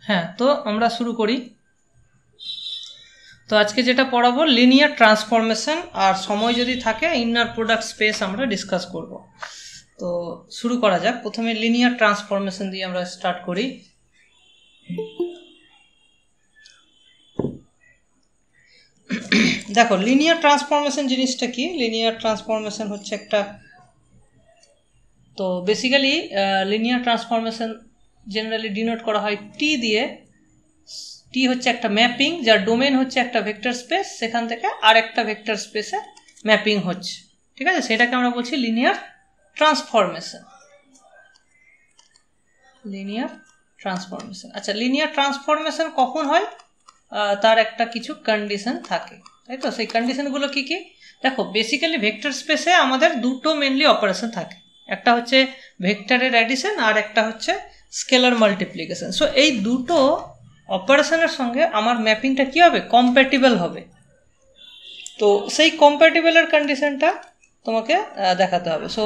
হ্যাঁ, তো আমরা শুরু করি। তো আজকে যেটা পড়াবো লিনিয়ার ট্রান্সফরমেশন, আর সময় যদি থাকে ইনার প্রোডাক্ট স্পেস আমরা ডিসকাস করব। তো শুরু করা যাক। প্রথমে লিনিয়ার ট্রান্সফরমেশন দিয়ে আমরা স্টার্ট করি। দেখো, লিনিয়ার ট্রান্সফরমেশন জিনিসটা কি? লিনিয়ার ট্রান্সফরমেশন হচ্ছে একটা, তো basically linear transformation generally denote করা হয় টি দিয়ে। টি হচ্ছে একটা ম্যাপিং, যার ডোমেন হচ্ছে একটা ভেক্টর স্পেস, সেখান থেকে আর একটা ভেক্টর স্পেসে ম্যাপিং হচ্ছে, ঠিক আছে? সেটাকে আমরা বলছি লিনিয়ার ট্রান্সফরমেশন। Linear transformation. আচ্ছা, লিনিয়ার ট্রান্সফরমেশন কখন হয়? তার একটা কিছু কন্ডিশন থাকে, তাই তো? সেই কন্ডিশনগুলো কি কি? দেখো, বেসিক্যালি ভেক্টর স্পেসে আমাদের দুটো মেনলি অপারেশন থাকে। একটা হচ্ছে ভেক্টরের অ্যাডিশন, আর একটা হচ্ছে স্কেলার মাল্টিপ্লিকেশন। সো এই দুটো অপারেশনের সঙ্গে আমার ম্যাপিংটা কী হবে? কম্প্যাটিবল হবে। তো সেই কম্প্যাটিবলের কন্ডিশনটা তোমাকে দেখাতে হবে। সো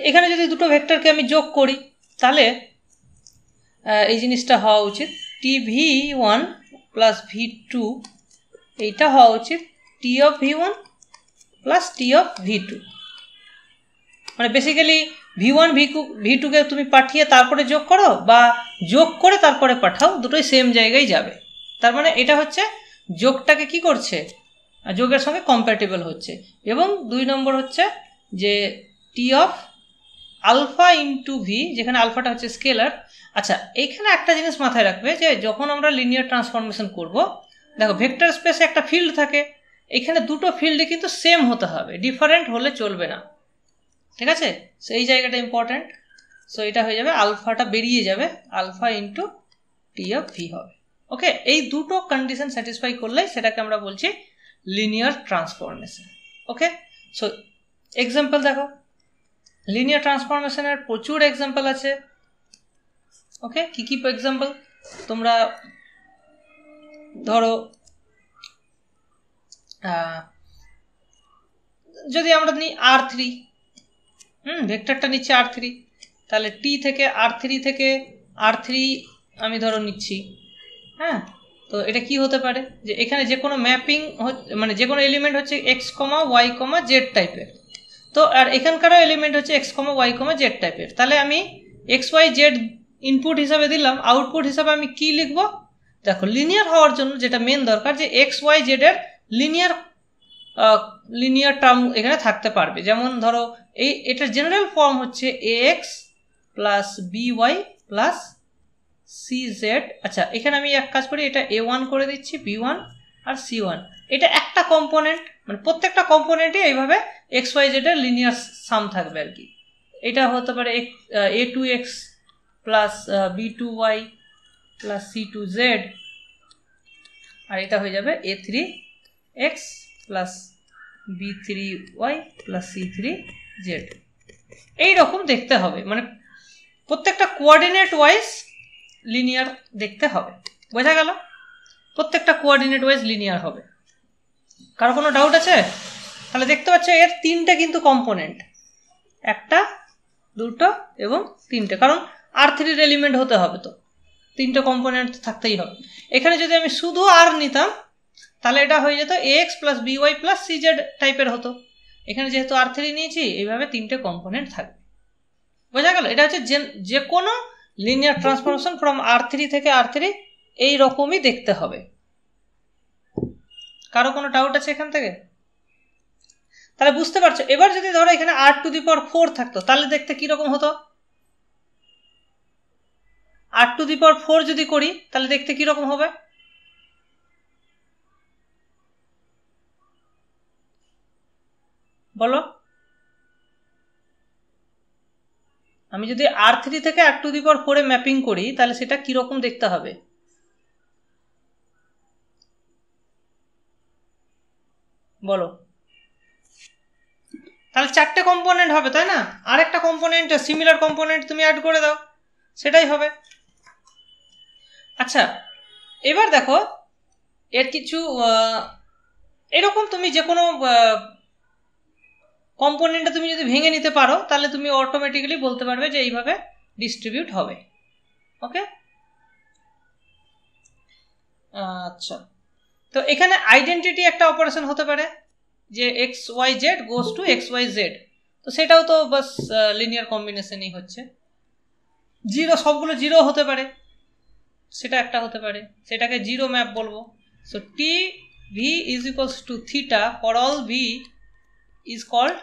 এখানে যদি দুটো ভেক্টরকে আমি যোগ করি, তাহলে এই জিনিসটা হওয়া উচিত TV1 প্লাস V2, এইটা হওয়া উচিত T of V1 plus T of V2। মানে বেসিক্যালি V1 V2কে তুমি পাঠিয়ে তারপরে যোগ করো, বা যোগ করে তারপরে পাঠাও, দুটোই সেম জায়গায় যাবে। তার মানে এটা হচ্ছে যোগটাকে কি করছে? যোগের সঙ্গে কম্প্যাটিবল হচ্ছে। এবং 2 নম্বর হচ্ছে যে T of alpha into V, যেখানে আলফাটা হচ্ছে স্কেলার। আচ্ছা, এইখানে একটা জিনিস মাথায় রাখবে যে যখন আমরা লিনিয়ার ট্রান্সফরমেশন করব, দেখো ভেক্টর স্পেসে একটা ফিল্ড থাকে, এখানে দুটো ফিল্ডে কিন্তু সেম হতে হবে, ডিফারেন্ট হলে চলবে না, ঠিক আছে? সো এই জায়গাটা ইম্পর্ট্যান্ট। সো এটা হয়ে যাবে, আলফাটা বেরিয়ে যাবে, alpha into T of V হবে। ওকে, এই দুটো কন্ডিশন স্যাটিসফাই করলেই সেটাকে আমরা বলছি লিনিয়ার ট্রান্সফরমেশন। ওকে, সো এক্সাম্পল দেখো, লিনিয়ার ট্রান্সফরমেশনের প্রচুর এক্সাম্পল আছে। ওকে, কি কি এক্সাম্পল? তোমরা ধরো, যদি আমরা নিই R3, ভেক্টরটা নিচ্ছে R3, তাহলে টি থেকে R3 আমি ধরো নিচ্ছি। হ্যাঁ, তো এটা কি হতে পারে? যে এখানে যে কোনো ম্যাপিং, মানে যে কোনো এলিমেন্ট হচ্ছে X, Y, Z টাইপের। তো আর এখানকারও এলিমেন্ট হচ্ছে X, Y, Z টাইপের। তাহলে আমি XYZ ইনপুট হিসাবে দিলাম, আউটপুট হিসাবে আমি কি লিখবো? দেখো, লিনিয়ার হওয়ার জন্য যেটা মেন দরকার, যে XYZ এর লিনিয়ার টার্ম এখানে থাকতে পারবে। যেমন ধরো, এটার জেনারেল ফর্ম হচ্ছে AX plus BY plus CZ। আচ্ছা, এখানে আমি এক কাজ করি, এটা A1 করে দিচ্ছি, B1 আর C1। এটা একটা কম্পোনেন্ট, মানে প্রত্যেকটা কম্পোনেন্টে এইভাবে XYZ এর লিনিয়ার সাম থাকবে আর কি। এটা হতে পারে A2X plus B2Y plus C2Z, আর এটা হয়ে যাবে A3X plus B3Y plus C3Z। এইরকম দেখতে হবে, মানে প্রত্যেকটা কোঅর্ডিনেট ওয়াইজ লিনিয়ার দেখতে হবে। বোঝা গেল? প্রত্যেকটা কোঅর্ডিনেট ওয়াইজ লিনিয়ার হবে। কারো কোনো ডাউট আছে? তাহলে দেখতে পাচ্ছ এর তিনটে কিন্তু কম্পোনেন্ট, একটা, দুটো এবং তিনটে, কারণ R3 এলিমেন্ট হতে হবে, তো তিনটে কম্পোনেন্ট থাকতেই হবে। এখানে যদি আমি শুধু আর নিতাম, তাহলে এটা হয়ে যেত AX plus BY plus CZ টাইপের হতো। এখানে যেহেতু R3 নিয়েছি, এইভাবে তিনটে কম্পোনেন্ট থাকবে। বোঝা গেল? এটা হচ্ছে যে কোনো লিনিয়ার ট্রান্সফরমেশন ফ্রম R3 থেকে R3 এই রকমই দেখতে হবে। কারো কোনো ডাউট আছে এখান থেকে? তাহলে বুঝতে পারছো। এবার যদি ধরো এখানে R⁴ থাকতো, তাহলে দেখতে কিরকম হতো? R⁴ যদি করি, তাহলে দেখতে কিরকম হবে? বলো। আমি যদি R3 থেকে R⁴ ম্যাপিং করি, তাহলে সেটা কিরকম দেখতে হবে? বলো। তাহলে চারটে কম্পোনেন্ট হবে, তাই না? আর একটা কম্পোনেন্ট, সিমিলার কম্পোনেন্ট তুমি অ্যাড করে দাও, সেটাই হবে। আচ্ছা, এবার দেখো, এর কিছু এরকম তুমি যে কোনো কম্পোনেন্টটা তুমি যদি ভেঙে নিতে পারো, তাহলে তুমি অটোমেটিক্যালি বলতে পারবে যে এইভাবে ডিস্ট্রিবিউট হবে। ওকে, আচ্ছা, তো এখানে আইডেন্টিটি একটা অপারেশন হতে পারে যে X Y Z goes to X Y Z, তো সেটাও তো বাস লিনিয়ার কম্বিনেশনই হচ্ছে। জিরো, সবগুলো জিরো হতে পারে, সেটা একটা হতে পারে, সেটাকে জিরো ম্যাপ বলবো। So T V is equals to theta for all V is called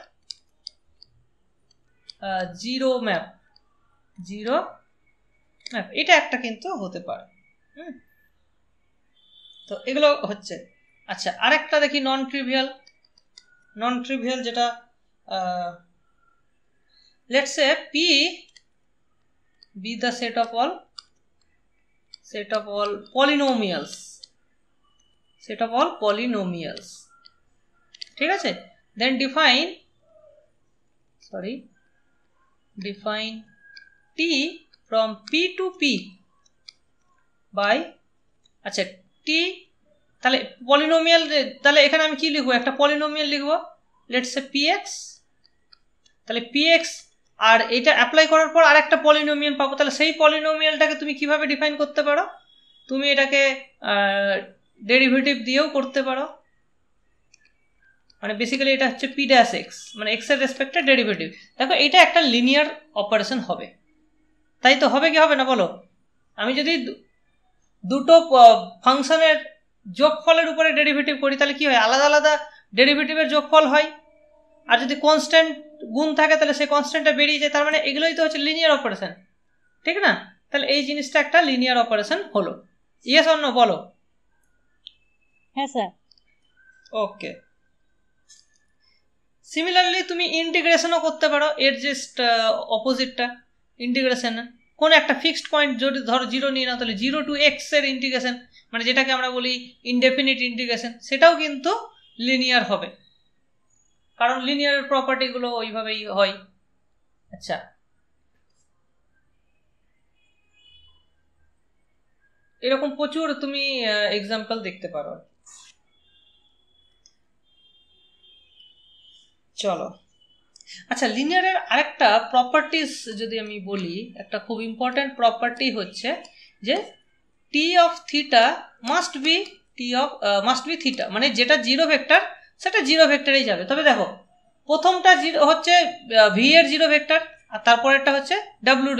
zero map, zero map, এটা একটা কিন্তু হতে পারে। তো এগুলো হচ্ছে। আচ্ছা, আরেকটা দেখি নন ট্রিভিয়াল যেটা let's say P B the set of all polynomials, ঠিক আছে। দেন define t from p to p by, আচ্ছা t, তাহলে পলিনোমিয়াল, তাহলে এখানে আমি কি লিখবো, একটা পলিনোমিয়াল লিখবো লেটস সে px, তাহলে px আর এটা অ্যাপ্লাই করার পর আর একটা পলিনোমিয়াল পাবো। তাহলে সেই পলিনোমিয়ালটাকে তুমি কিভাবে ডিফাইন করতে পারো, তুমি এটাকে ডেরিভেটিভ দিয়েও করতে পারো, মানে বেসিক্যালি এটা হচ্ছে p ড্যাশ x, মানে x এর রেসপেক্টে ডেরিভেটিভ। দেখো এটা একটা লিনিয়ার অপারেশন হবে, তাই তো হবে কি হবে না বলো? আমি যদি দুটো ফাংশনের যোগফলের উপরে ডেরিভেটিভ করি তাহলে কি হয়, আলাদা আলাদা ডেরিভেটিভের যোগফল হয়, আর যদি কনস্ট্যান্ট গুণ থাকে তাহলে সেই কনস্ট্যান্টটা বেরিয়ে যায়, তার মানে এগুলোই তো হচ্ছে লিনিয়ার অপারেশন, ঠিক না? তাহলে এই জিনিসটা একটা লিনিয়ার অপারেশন হলো। ইয়েস অর নো বলো? হ্যাঁ স্যার। ওকে, সিমিলারলি তুমি ইন্টিগ্রেশনও করতে পারো, এর জাস্ট অপোজিটটা ইন্টিগ্রেশন, কোন একটা ফিক্সড পয়েন্ট যদি ধরো জিরো নিয়ে নাও, তাহলে 0 to x এর ইন্টিগ্রেশন, মানে যেটাকে আমরা বলি ইনডেফিনিট ইন্টিগ্রেশন, সেটাও কিন্তু লিনিয়ার হবে, কারণ লিনিয়ার প্রপার্টিগুলো ওইভাবেই হয়। আচ্ছা, এরকম প্রচুর তুমি এক্সাম্পল দেখতে পারো। চলো, আচ্ছা লিনিয়ারের আরেকটা প্রপার্টিস যদি আমি বলি, একটা খুব ইম্পর্টেন্ট প্রপার্টি হচ্ছে যে T of theta must be theta, মানে যেটা জিরো ভেক্টর সেটা জিরো ভেক্টরেই যাবে। তবে দেখো প্রথমটা হচ্ছে ভি এর জিরো ভেক্টর, আর তারপরেরটা হচ্ছে ডাব্লিউ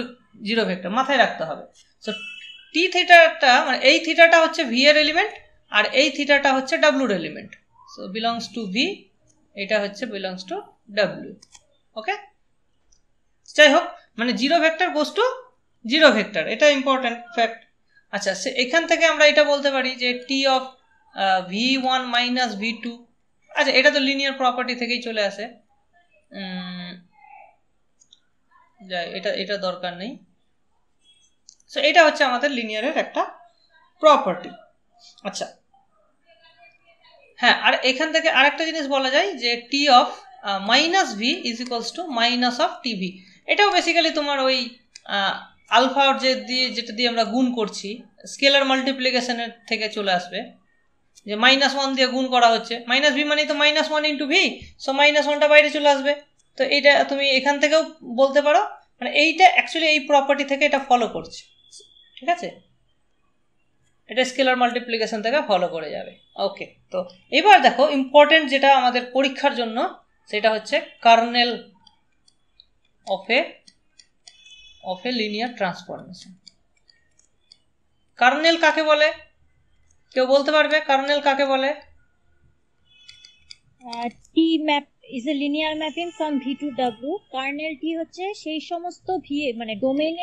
জিরো ভেক্টর, মাথায় রাখতে হবে। সো টি থিটাটা, মানে এই থিটাটা হচ্ছে ভি এর এলিমেন্ট, আর এই থিটাটা হচ্ছে ডাব্লিউর element. So belongs to V, এটা হচ্ছে বিলংস টু ডাব্লিউ। ওকে, যাই হোক, মানে zero vector goes to zero vector, এটা ইম্পর্টেন্ট ফ্যাক্ট। আচ্ছা, সে এখান থেকে আমরা এটা বলতে পারি যে T of v1 minus v2, আচ্ছা এটা তো লিনিয়ার প্রপার্টি থেকেই চলে আসে, যাই এটা দরকার নেই। সো এটা হচ্ছে আমাদের লিনিয়ারের একটা প্রপার্টি। আচ্ছা হ্যাঁ, আর এখান থেকে আরেকটা জিনিস বলা যায় যে T of minus V is equals to minus of T V, এটাও বেসিক্যালি তোমার ওই আলফা যেটা দিয়ে আমরা গুণ করছি স্কেলার মাল্টিপ্লিকেশনের থেকে চলে আসবে, যে -1 দিয়ে গুণ করা হচ্ছে, মাইনাস ভি মানে তো -1 ইন্টু ভি, সো -1টা বাইরে চলে আসবে। তো এইটা তুমি এখান থেকেও বলতে পারো, মানে এইটা অ্যাকচুয়ালি এই প্রপার্টি থেকে এটা ফলো করছে, ঠিক আছে, এটা স্কেলার মাল্টিপ্লিকেশন থেকে ফলো করে যাবে। ওকে, তো এবার দেখো ইম্পর্টেন্ট যেটা আমাদের পরীক্ষার জন্য, সেটা হচ্ছে kernel of a linear transformation. Kernel কাকে বলে, কেউ বলতে পারবে কার্নেল কাকে বলে? T map is a linear mapping from V to W. Kernel T হচ্ছে সেই সমস্ত ভি, মানে ডোমেন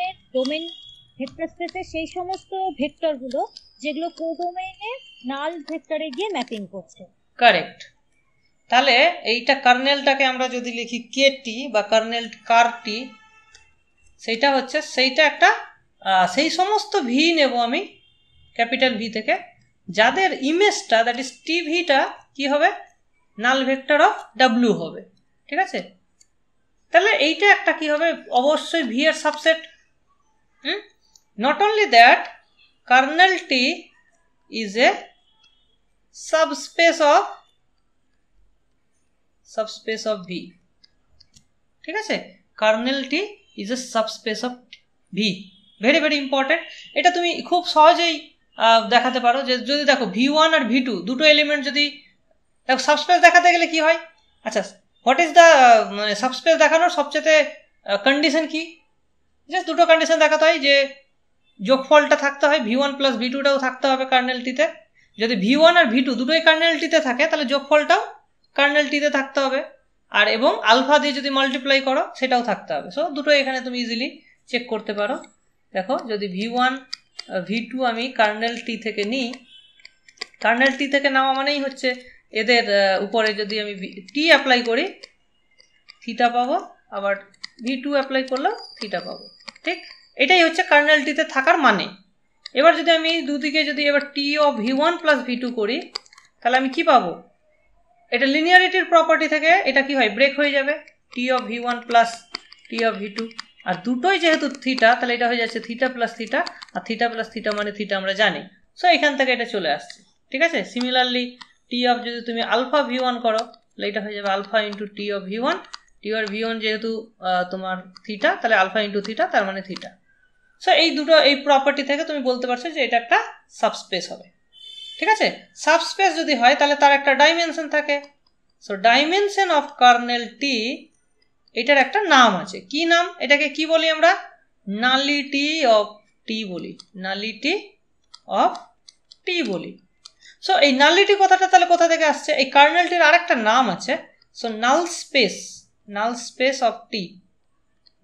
ভেক্টর স্পেসের সেই সমস্ত ভেক্টরগুলো যেগুলো কোডোমেইনে নাল ভেক্টরে গিয়ে ম্যাপিং করছে। কারেক্ট। তাহলে এইটা কার্নেলটাকে আমরা যদি লিখি কে টি বা কার্নেল কার টি, সেইটা হচ্ছে সেইটা একটা সেই সমস্ত ভি নেব আমি ক্যাপিটাল ভি থেকে, যাদের ইমেজটা দ্যাট ইজ টি ভিটা কি হবে, নাল ভেক্টর অফ ডাব্লিউ হবে, ঠিক আছে। তাহলে এইটা একটা কি হবে, অবশ্যই ভি এর subset. Not only that, kernel T is a subspace of V, ঠিক আছে, kernel T is a subspace of V, very very important. এটা তুমি খুব সহজেই দেখাতে পারো যে যদি দেখো V1 আর V2 দুটো এলিমেন্ট যদি দেখো সাবস্পেস দেখাতে গেলে কি হয়, আচ্ছা হোয়াট ইজ দ্য মানে সাবস্পেস দেখানোর সবচেয়ে কন্ডিশন কি, জাস্ট দুটো কন্ডিশন দেখাতে হয় যে যোগফলটা থাকতে হয় V1 প্লাস V2টাও থাকতে হবে কার্নেল টিতে, যদি V1 আর V2 দুটোই কার্নেল টিতে থাকে তাহলে যোগফলটাও কার্নেল টিতে থাকতে হবে, আর এবং আলফা দিয়ে যদি মাল্টিপ্লাই করো সেটাও থাকতে হবে। সো দুটোই এখানে তুমি ইজিলি চেক করতে পারো। দেখো যদি V1 V2 আমি কার্নেল টি থেকে নিই, কার্নেল টি থেকে নেওয়া মানেই হচ্ছে এদের উপরে যদি আমি টি অ্যাপ্লাই করি থিটা পাবো, আবার V2 অ্যাপ্লাই করলেও থিটা পাবো, ঠিক এটাই হচ্ছে কার্নেল টিতে থাকার মানে। এবার যদি আমি দুদিকে যদি এবার টি অফ V1 প্লাস V2 করি তাহলে আমি কি পাবো, এটা লিনিয়ারিটির প্রপার্টি থেকে এটা কি হয় ব্রেক হয়ে যাবে, T of V1 plus T of V2, আর দুটোই যেহেতু থিটা তাহলে এটা হয়ে যাচ্ছে থিটা প্লাস থিটা, আর থিটা প্লাস থিটা মানে থিটা আমরা জানি, সো এখান থেকে এটা চলে আসছে, ঠিক আছে। সিমিলারলি টি অফ যদি তুমি আলফা V1 করো তাহলে এটা হয়ে যাবে alpha into T of V1, T of V1 যেহেতু তোমার থিটা তাহলে আলফা ইন্টু থিটা তার মানে থিটা। সো এই দুটো এই প্রপার্টি থেকে তুমি বলতে পারছো যে এটা একটা সাবস্পেস হবে, ঠিক আছে। সাবস্পেস যদি হয় তাহলে তার একটা ডাইমেনশন থাকে, সো ডাইমেনশন অফ কার্নেল টি এটার একটা নাম আছে, কি নাম, এটাকে কি বলি আমরা, নালিটি অফ টি বলি, নালিটি অফ টি বলি। সো এই নালিটি কথাটা তাহলে কোথা থেকে আসছে, এই কার্নেলটির আরেকটা নাম আছে, so null space, null space of T,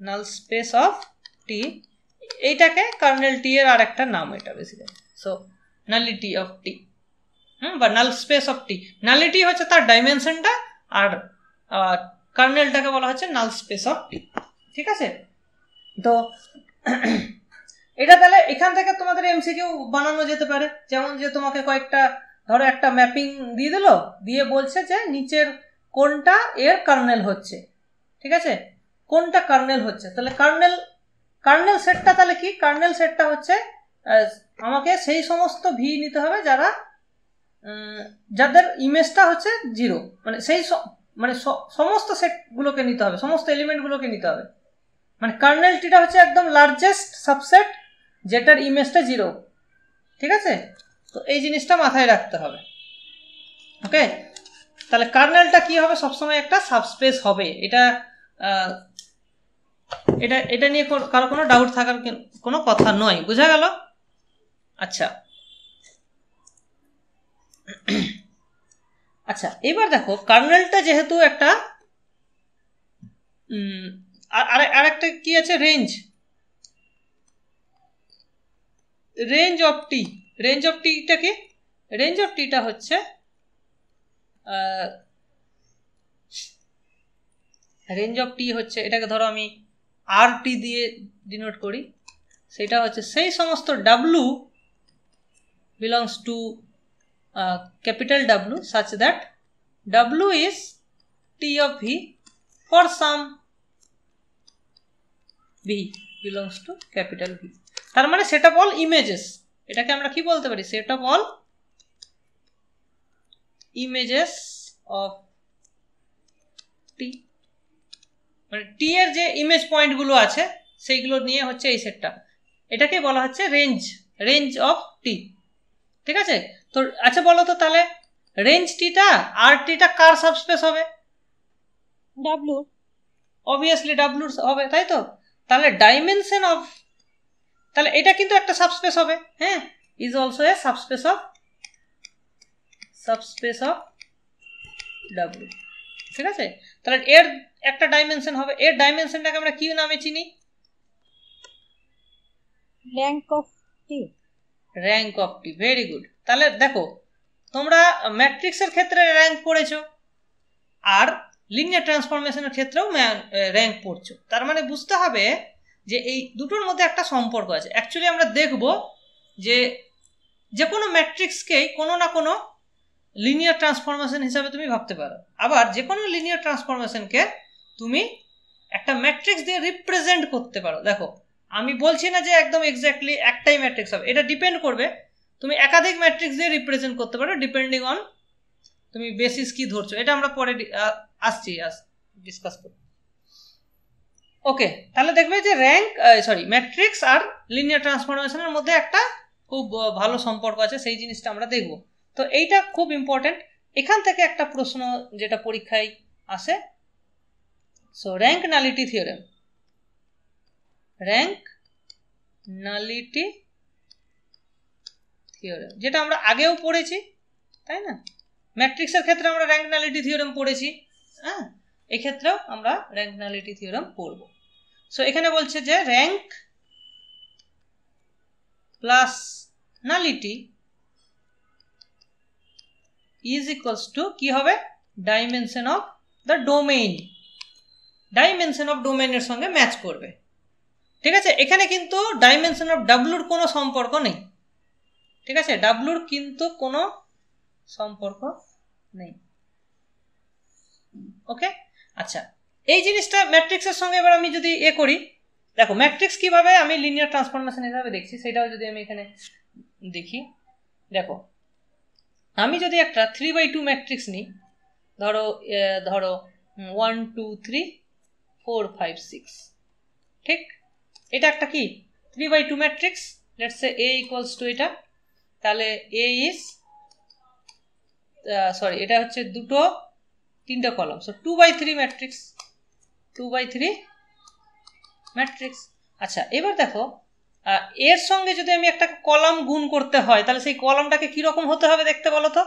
null space of T এইটাকে কার্নেল টি এর আরেকটা নাম এটা basically, so nullity of T বা null space of T, nullity হচ্ছে তার ডাইমেনশনটা আর কার্নেলটাকে বলা হচ্ছে নাল স্পেস অফ টি, ঠিক আছে। তো এটা তাহলে এখান থেকে তোমাদের এমসিকিউ বানানো যেতে পারে, যেমন যে তোমাকে কয়েকটা ধরো একটা ম্যাপিং দিয়ে দিল, দিয়ে বলছে যে নিচের কোনটা এর কার্নেল হচ্ছে, ঠিক আছে, কোনটা কার্নেল হচ্ছে, তাহলে কার্নেল সেটটা তাহলে কি, কার্নেল সেটটা হচ্ছে আমাকে সেই সমস্ত ভি নিতে হবে যাদের ইমেজটা হচ্ছে 0, মানে সেই মানে সমস্ত সেটগুলোকে নিতে হবে, সমস্ত এলিমেন্টগুলোকে নিতে হবে, মানে কার্নেল টিটা হচ্ছে একদম লার্জেস্ট সাবসেট যেটার ইমেজটা 0, ঠিক আছে। তো এই জিনিসটা মাথায় রাখতে হবে, ওকে। তাহলে কার্নেলটা কি হবে, সবসময় একটা সাবস্পেস হবে, এটা এটা এটা নিয়ে কারো কোনো ডাউট থাকার কোনো কথা নয়, বোঝা গেল। আচ্ছা আচ্ছা এবার দেখো কার্নেলটা যেহেতু একটা আর একটা কি আছে, range, range of T, range of টিটা কি, রেঞ্জ অফ টিটা হচ্ছে রেঞ্জ অফ টি হচ্ছে, এটাকে ধরো আমি আর টি দিয়ে ডিনোট করি, সেটা হচ্ছে সেই সমস্ত W belongs to capital W such that W is T of V for some V belongs to capital V, তার মানে সেট অফ অল ইমেজেস, এটাকে আমরা কি বলতে পারি, set of all images of T, মানে T এর যে ইমেজ পয়েন্টগুলো আছে সেইগুলো নিয়ে হচ্ছে এই সেটটা, এটাকে বলা হচ্ছে রেঞ্জ অফ T, ঠিক আছে। তো আচ্ছা বলো তো তাহলে রেঞ্জ টিটা আর টিটা কার সাবস্পেস হবে, ডাব্লু, অবভিয়াসলি ডাব্লুর হবে, তাই তো। তাহলে ডাইমেনশন অফ, তাহলে এটা কিন্তু একটা সাবস্পেস হবে, হ্যাঁ, is also a subspace of W, ঠিক আছে। তাহলে এর একটা ডাইমেনশন হবে, এর ডাইমেনশনটাকে আমরা কি নামে চিনি, rank of T, rank of T, very good. তাহলে দেখো তোমরা ম্যাট্রিক্সের ক্ষেত্রে র্যাঙ্ক পড়েছো আর লিনিয়ার ট্রান্সফরমেশনের ক্ষেত্রেও র্যাঙ্ক পড়ছো, তার মানে বুঝতে হবে যে এই দুটোর মধ্যে একটা সম্পর্ক আছে। অ্যাকচুয়ালি আমরা দেখব যে কোনো ম্যাট্রিক্সকেই কোনো না কোনো লিনিয়ার ট্রান্সফরমেশন হিসাবে তুমি ভাবতে পারো, আবার যে কোনো লিনিয়ার ট্রান্সফরমেশনকে তুমি একটা ম্যাট্রিক্স দিয়ে রিপ্রেজেন্ট করতে পারো। দেখো আমি বলছি না যে একদম এক্স্যাক্টলি একটাই ম্যাট্রিক্স হবে, এটা ডিপেন্ড করবে, তুমি একাধিক ম্যাট্রিক্স দিয়ে রিপ্রেজেন্ট করতে পারো ডিপেন্ডিং অন তুমি বেসিস কি ধরছো, এটা আমরা পরে ডিসকাস করব। ওকে, তাহলে দেখবে যে র্যাঙ্ক ম্যাট্রিক্স আর লিনিয়ার ট্রান্সফরমেশনের মধ্যে একটা খুব ভালো সম্পর্ক আছে, সেই জিনিসটা আমরা দেখব। তো এইটা খুব ইম্পর্টেন্ট। এখান থেকে একটা প্রশ্ন যেটা পরীক্ষায় আসে, so rank nullity theorem, rank nullity theorem যেটা আমরা আগেও পড়েছি, তাই না? ম্যাট্রিক্সের ক্ষেত্রে আমরা র্যাঙ্ক নালিটি থিওরেম পড়েছি, হ্যাঁ, এক্ষেত্রেও আমরা র্যাঙ্ক নালিটি থিওরেম পড়ব। সো এখানে বলছে যে rank plus nullity is equals two কি হবে, dimension of the domain, dimension of ডোমেইনের সঙ্গে ম্যাচ করবে। ঠিক আছে, এখানে কিন্তু ডাইমেনশন অফ ডাব্লুর কোনো সম্পর্ক নেই। ঠিক আছে, ডাব্লুর কিন্তু কোনো সম্পর্ক নেই। ওকে, আচ্ছা, এই জিনিসটা ম্যাট্রিক্সের সঙ্গে এবার আমি যদি করি, দেখো ম্যাট্রিক্স কিভাবে আমি লিনিয়ার ট্রান্সফরমেশন হিসাবে দেখছি সেটাও যদি আমি এখানে দেখি। দেখো আমি যদি একটা 3/2 ম্যাট্রিক্স নিই, ধরো 1 2 3 4 5 6, ঠিক, এটা একটা কি 3/2 matrix, let's say A equals to এটা, তাহলে A ইজ সরি এটা হচ্ছে তিনটা কলাম, সো 2/3 ম্যাট্রিক্স, 2/3 ম্যাট্রিক্স। আচ্ছা, এবার দেখো এর সঙ্গে যদি আমি একটা কলাম গুণ করতে হয় তাহলে সেই কলামটাকে কিরকম হতে হবে দেখতে বলো তো।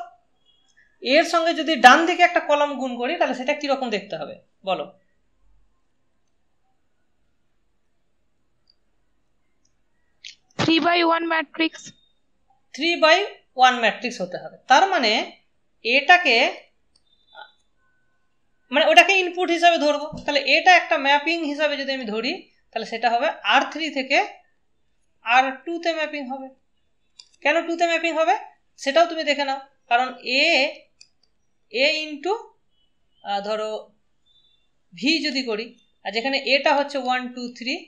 এর সঙ্গে যদি ডান দিকে একটা কলাম গুণ করি তাহলে সেটা কিরকম দেখতে হবে বলো। 3/1 ম্যাট্রিক্স, 3/1 ম্যাট্রিক্স হতে হবে। তার মানে এটাকে মানে ওটাকে ইনপুট হিসাবে ধরবো, তাহলে এটা একটা ম্যাপিং হিসাবে যদি আমি ধরি তাহলে সেটা হবে R3 থেকে R2 তে ম্যাপিং হবে। কেন 2 তে ম্যাপিং হবে সেটাও তুমি দেখে নাও, কারণ এ ইন্টু ধরো ভি যদি করি, আর যেখানে এটা হচ্ছে 1 2 3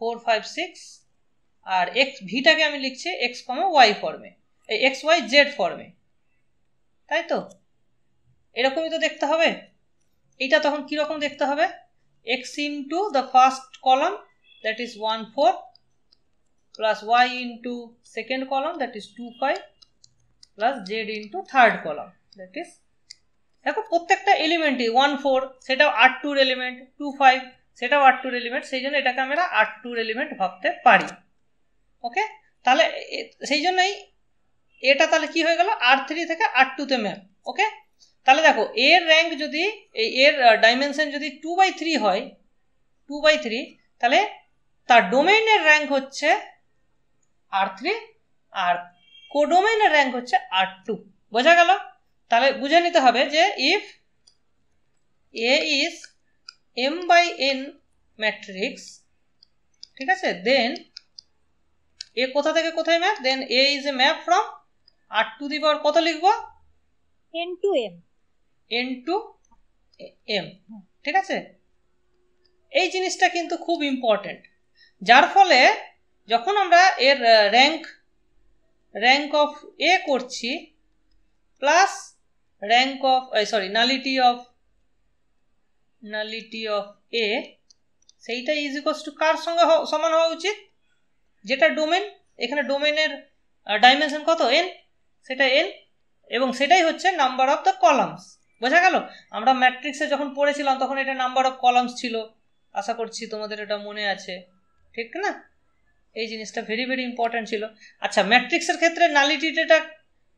4 5 6, আর এক্স ভিটাকে আমি লিখছি এক্স কমা ওয়াই ফর্মে, এই এক্স ওয়াই জেড ফর্মে, তাই তো? এরকমই তো দেখতে হবে। এইটা তখন কিরকম দেখতে হবে, X into the first column that is 1 4 plus Y into second column that is 2 5 plus Z into third column that is, দেখো প্রত্যেকটা এলিমেন্টই 1 4 সেটাও R2 এলিমেন্ট, 2 5 সেটাও R2 এলিমেন্ট, সেই জন্য এটাকে আমরা R2 এলিমেন্ট ভাবতে পারি। ওকে, তাহলে সেই জন্যই এটা তাহলে কি হয়ে গেল, R3 থেকে R2 তে ম্যাপ। ওকে, তাহলে দেখো এর র্যাঙ্ক যদি এর ডাইমেনশন যদি 2/3 হয়, 2/3, তাহলে তার ডোমেইনের র্যাঙ্ক হচ্ছে R3 আর কোডোমেইনের র্যাঙ্ক হচ্ছে R2। বোঝা গেল? তাহলে বুঝে নিতে হবে যে if A is m/n matrix, ঠিক আছে, দেন এ কোথা থেকে কোথায় map, then A is a map from R to the power কত লিখবো, n to m, n to m, ঠিক আছে? এই জিনিসটা কিন্তু খুব ইম্পর্টেন্ট, যার ফলে যখন আমরা এর র্যাঙ্ক অফ এ করছি plus rank of nullity of A, সেইটা ইজ ইকুয়ালস টু কার সঙ্গে সমান হওয়া উচিত, যেটা ডোমেন, এখানে ডোমেনের ডাইমেনশন কত n, সেটা n, এবং সেটাই হচ্ছে নাম্বার অফ দ্য কলামস। বোঝা গেল? আমরা ম্যাট্রিক্সে যখন পড়েছিলাম তখন এটা নাম্বার অফ কলামস ছিল, আশা করছি তোমাদের এটা মনে আছে, ঠিক না? এই জিনিসটা ভেরি ভেরি ইম্পর্টেন্ট ছিল। আচ্ছা, ম্যাট্রিক্সের ক্ষেত্রে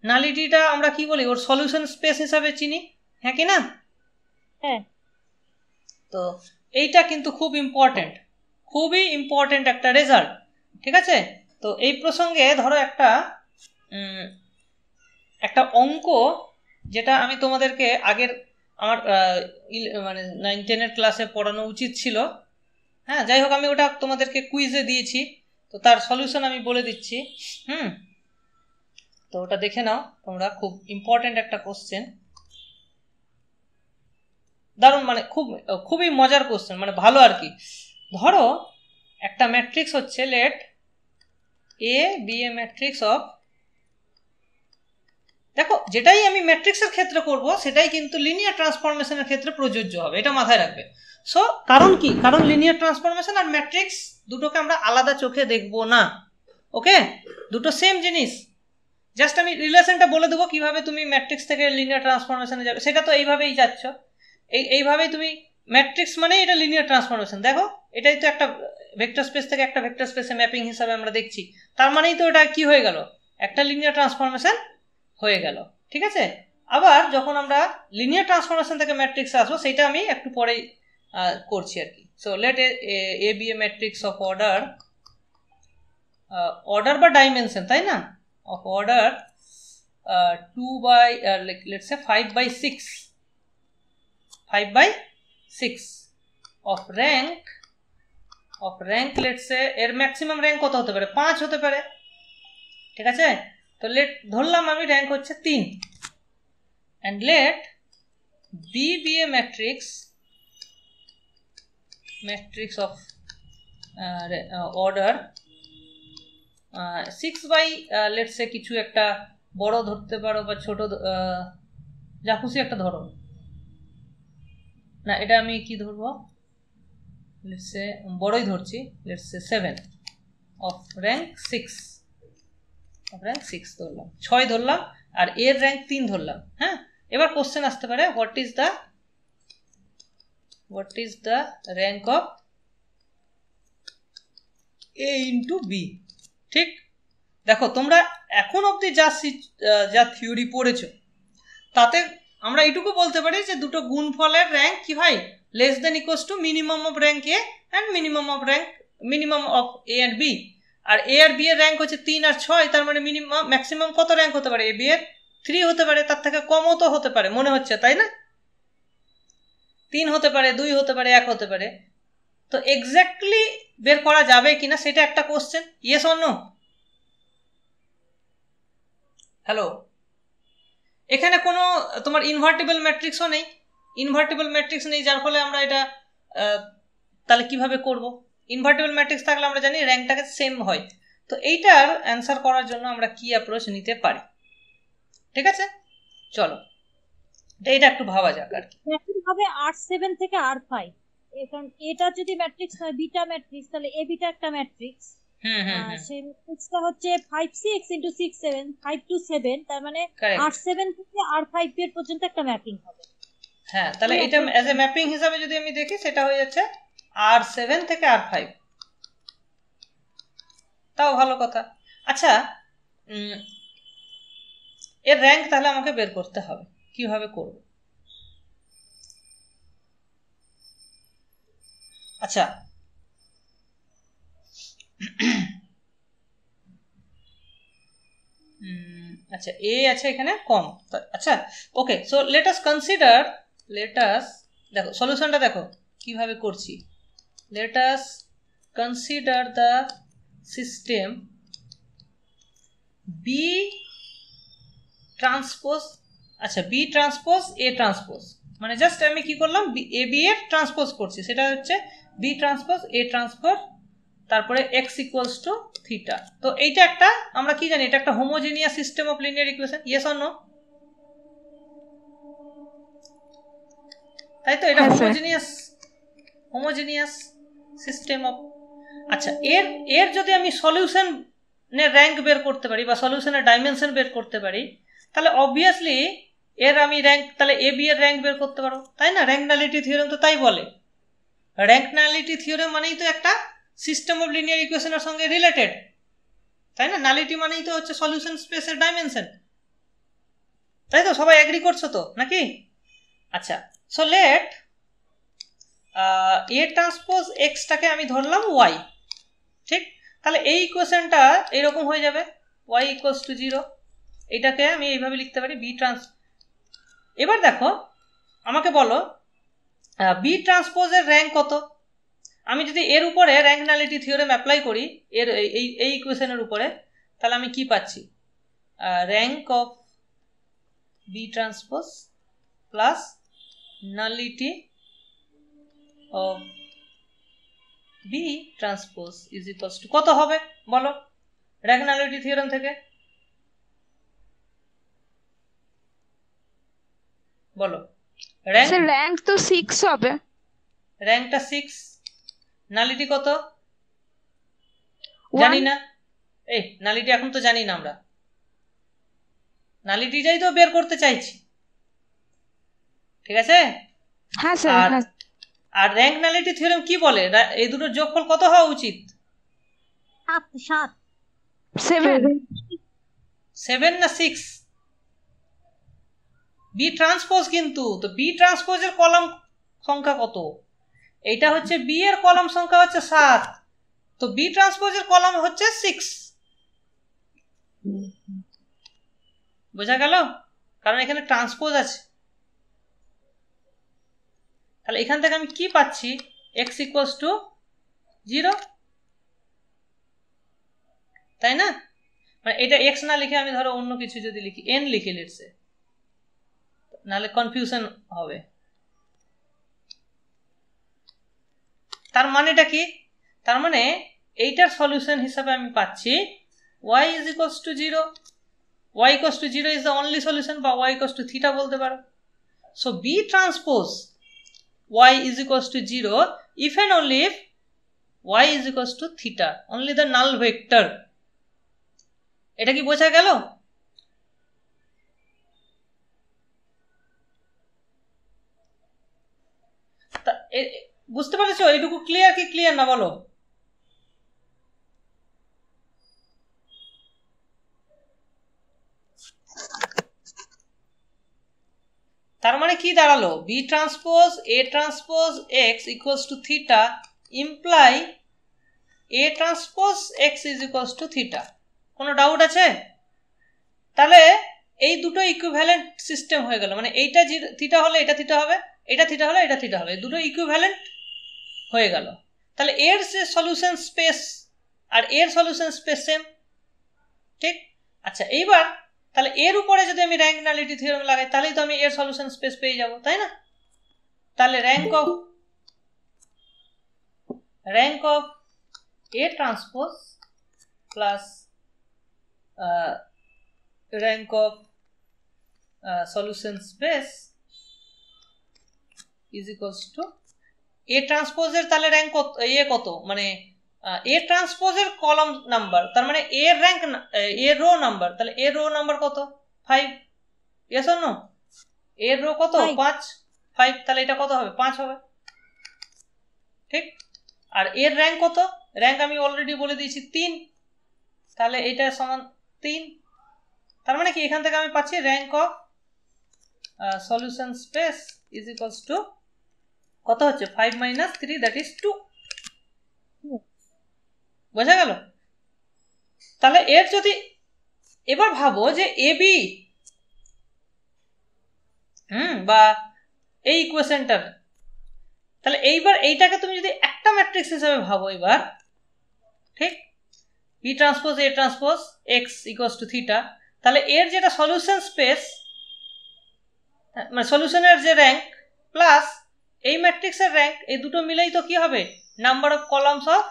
নালিটিটা আমরা কি বলি, ওর সলিউশন স্পেস হিসাবে চিনি, হ্যাঁ কি না? হ্যাঁ। তো এইটা কিন্তু খুব ইম্পর্টেন্ট, খুবই ইম্পর্টেন্ট একটা রেজাল্ট, ঠিক আছে? তো এই প্রসঙ্গে ধরো একটা অঙ্ক যেটা আমি তোমাদেরকে আগের আমার মানে 9-10 ক্লাসে পড়ানো উচিত ছিল, হ্যাঁ, যাই হোক আমি ওটা তোমাদেরকে কুইজে দিয়েছি, তো তার সলিউশন আমি বলে দিচ্ছি। তো ওটা দেখে নাও তোমরা, খুব ইম্পর্টেন্ট একটা কোশ্চেন, দারুণ, মানে খুবই মজার কোশ্চেন, মানে ভালো আর কি। ধরো একটা ম্যাট্রিক্স হচ্ছে, let A be a matrix of, দেখো যেটাই আমি ম্যাট্রিক্সের ক্ষেত্রে করব সেটাই কিন্তু লিনিয়ার ট্রান্সফরমেশনের ক্ষেত্রে প্রযোজ্য হবে, এটা মাথায় রাখবে। সো কারণ কি, কারণ লিনিয়ার ট্রান্সফরমেশন আর ম্যাট্রিক্স দুটোকে আমরা আলাদা চোখে দেখব না, ওকে, দুটো সেম জিনিস, জাস্ট আমি রিলেশনটা বলে দেবো কিভাবে তুমি ম্যাট্রিক্স থেকে লিনিয়ার ট্রান্সফরমেশনে যাবে। সেটা তো এইভাবেই যাচ্ছ, এইভাবেই তুমি ম্যাট্রিক্স মানে এটা লিনিয়ার ট্রান্সফরমেশন। দেখো এটাই তো একটা ভেক্টর স্পেস থেকে একটা ভেক্টর স্পেসে ম্যাপিং হিসাবে আমরা দেখছি, তার মানেই তো এটা কি হয়ে গেল, একটা লিনিয়ার ট্রান্সফরমেশন হয়ে গেল। ঠিক আছে, আবার যখন আমরা লিনিয়ার ট্রান্সফরমেশন থেকে ম্যাট্রিক্সে আসবো সেটা আমি একটু পরেই করছি আর কি। So let A be a matrix of order বা ডাইমেনশন, তাই না, of order 2 by let's say 5 by 6 of rank let's say এর ম্যাক্সিমাম র্যাঙ্ক কত হতে পারে, 5 হতে পারে। ঠিক আছে, তো ধরলাম আমি র্যাঙ্ক হচ্ছে 3, and let B be a matrix of order 6 by let's say কিছু একটা বড় ধরতে পারো বা ছোট, যা খুশি একটা ধরো না, এটা আমি কি ধরবো, let's say বড়ই ধরছি, let's say 7 of rank 6 ধরলাম, 6 ধরলাম, আর এর র্যাঙ্ক 3 ধরলাম। হ্যাঁ, এবার কোশ্চেন আসতে পারে what is the rank of A into B। ঠিক, দেখো তোমরা এখন অবধি যা থিওরি পড়েছো তাতে আমরা এইটুকু বলতে পারি যে দুটো গুণফলের র্যাঙ্ক কি হয়, less than equals to minimum of rank A and minimum of A and B. আর এ আর বি এর র্যাঙ্ক হচ্ছে 3 আর 6, তার মানে ম্যাক্সিমাম কত র্যাঙ্ক হতে পারে, এ বি এর 3 হতে পারে, তার থেকে কমও তো হতে পারে মনে হচ্ছে, তাই না, 3 হতে পারে, 2 হতে পারে, 1 হতে পারে। তো এক্স্যাক্টলি বের করা যাবে কিনা সেটা একটা question, yes or no. Hello, এখানে কোনো তোমার ইনভার্টিবল ম্যাট্রিক্সও নেই, যার ফলে আমরা এটা তাহলে কিভাবে করব, ইনভার্টিবল ম্যাট্রিক্স থাকলে আমরা জানি র্যাঙ্কটাকে সেম হয়। তো এইটার অ্যান্সার করার জন্য আমরা কি অ্যাপ্রোচ নিতে পারি। ঠিক আছে, চলো এটা একটু ভাবা যাক আর কি। ভাবে R7 থেকে R5, কারণ এটা যদি ম্যাট্রিক্স হয় বিটা ম্যাট্রিক্স, তাহলে এ বিটা একটা ম্যাট্রিক্স, সেই ম্যাট্রিক্সটা হচ্ছে 5 6 into 6 7 5 to 7, তার মানে R7 থেকে R5 এর পর্যন্ত একটা ম্যাপিং হবে। হ্যাঁ, তাহলে এটা অ্যাজ এ ম্যাপিং হিসাবে যদি আমি দেখি সেটা হয়ে যাচ্ছে R7 থেকে R5, তাও ভালো কথা। আচ্ছা, এর র্যাঙ্ক তাহলে আমাকে বের করতে হবে, কিভাবে করব। আচ্ছা, আচ্ছা এ আছে এখানে কম, আচ্ছা ওকে। সো লেট আস দেখো সলিউশনটা দেখো কিভাবে করছি। Let us consider the system B transpose, আচ্ছা বি ট্রান্সপোজ এ ট্রান্সপোজ, মানে জাস্ট আমি কি করলাম, এ বি এর ট্রান্সপোজ করছি, সেটা হচ্ছে বি ট্রান্সপোজ এ ট্রান্সপোজ, তারপরে x ইকুয়ালস টু থিটা। তো এইটা একটা আমরা কি জানি, এটা একটা homogeneous system of linear equation, yes or no, তাই তো, এটা হোমোজেনিয়াস সিস্টেম অফ। আচ্ছা, এর যদি আমি সলিউশনের র্যাঙ্ক বের করতে পারি বা সলিউশনের ডাইমেনশন বের করতে পারি, তাহলে অবভিয়াসলি এর আমি র্যাঙ্ক, তাহলে এ বি এর র্যাঙ্ক বের করতে পারবো, তাই না। র্যাঙ্ক নালিটি থিওরেম তো তাই বলে, র্যাঙ্ক নালিটি থিওরেম মানেই তো একটা সিস্টেম অফ লিনিয়ার ইকুয়েশনের সঙ্গে রিলেটেড, তাই না। নালিটি মানেই তো হচ্ছে সলিউশন স্পেসের ডাইমেনশন, তাই তো, সবাই এগ্রি করছো তো নাকি। আচ্ছা, সো লেট এ ট্রান্সপোজ এক্সটাকে আমি ধরলাম ওয়াই, ঠিক, তাহলে এই ইকুয়েশনটা এইরকম হয়ে যাবে, ওয়াই ইকুয়ালস টু 0, এইটাকে আমি এইভাবে লিখতে পারি বি ট্রান্স। এবার দেখো আমাকে বলো বি ট্রান্সপোজের র্যাঙ্ক কত। আমি যদি এর উপরে র্যাঙ্ক নালিটি থিওরেম অ্যাপ্লাই করি এর এই ইকুয়েশনের উপরে, তাহলে আমি কি পাচ্ছি, rank of B transpose plus nullity of B transpose is equals to কত হবে বলো, র্যাঙ্ক নালিটি থিওরেম থেকে বলো। র্যাঙ্ক তো 6 হবে, র্যাঙ্কটা 6, নালিটি কত জানি না, এই নালিটি এখন তো জানি না আমরা, নালিটিটাই তো বের করতে চাইছি, ঠিক আছে? হ্যাঁ স্যার, আর হ্যাঁ। আর র্যাঙ্ক নালিটি থিওরেম কি বলে? এই দুটোর যোগফল কত হওয়া উচিত? 7 7। 7 না 6? বি ট্রান্সপোজ, কিন্তু তো বি ট্রান্সপোজের কলাম সংখ্যা কত? এইটা হচ্ছে বি এর কলাম সংখ্যা হচ্ছে 7, তো বি ট্রান্সপোজের কলাম হচ্ছে 6। বোঝা গেল? কারণ এখানে ট্রান্সপোজ আছে। তাহলে এখান থেকে আমি কি পাচ্ছি? x ইকুয়ালস টু 0, তাই না? মানে এটা x না লিখে আমি ধরো অন্য কিছু যদি লিখি, n লিখে লিখছে, নাহলে কনফিউশন হবে। তার মানেটা কি? তার মানে এইটার সলিউশন হিসাবে আমি পাচ্ছি y is equals to 0, y equals to 0 is the only solution, বা y ইকুয়ালস টু থিটা বলতে পারো। So B transpose y is equals to 0 if and only if y is equals to theta, only the null vector. এটা কি বোঝা গেল? বুঝতে পেরেছো? এইটুকু ক্লিয়ার কি ক্লিয়ার না বলো? তার মানে কি দাঁড়ালো? B transpose A transpose X equals to theta imply A transpose X is equals to theta. কোনো ডাউট আছে? তাহলে এই দুটো ইকুইভ্যালেন্ট সিস্টেম হয়ে গেল, মানে এইটা থিটা হলে এটা থিটা হবে, এটা থিটা হলে এটা থিটা হবে, দুটো ইকুইভ্যালেন্ট হয়ে গেল। তাহলে এর যে সলিউশন স্পেস আর এর সলিউশন স্পেস সেম, ঠিক? আচ্ছা, এইবার তাহলে এর উপরে যদি আমি র্যাঙ্ক নালিটি থিওরেম লাগাই, তাহলেই তো আমি এর সলিউশন স্পেস পেয়ে যাব, তাই না? তাহলে rank of A transpose plus rank of solution space is equals to A ট্রান্সপোজের তাহলে র্যাঙ্ক কত, মানে এ ট্রান্সপোজের কলাম নাম্বার, তার মানে এর র্যাঙ্ক এর রো নাম্বার, তাহলে এর রো নাম্বার কত? 5। Yes or no? এর রো কত? 5। তাহলে এটা কত হবে? 5 হবে, ঠিক? আর এর র্যাঙ্ক কত? র্যাঙ্ক আমি অলরেডি বলে দিয়েছি 3, তাহলে এটা সমান 3। তার মানে কি এখান থেকে আমি পাচ্ছি rank of solution space is equals to কত হচ্ছে? 5 minus 3, দ্যাট ইজ 2। বোঝা গেল? তাহলে এর যদি এবার ভাবো যে এ বি বা এই ইকুয়েশনটার, তাহলে এইবার এইটাকে তুমি যদি একটা ম্যাট্রিক্স হিসেবে ভাবো এবার, ঠিক? B transpose A transpose X equals to theta, তাহলে এর যেটা সলিউশন স্পেস, মানে সলিউশনের যে র্যাঙ্ক প্লাস এই ম্যাট্রিক্সের র্যাঙ্ক, এই দুটো মিলেই তো কি হবে? Number of columns of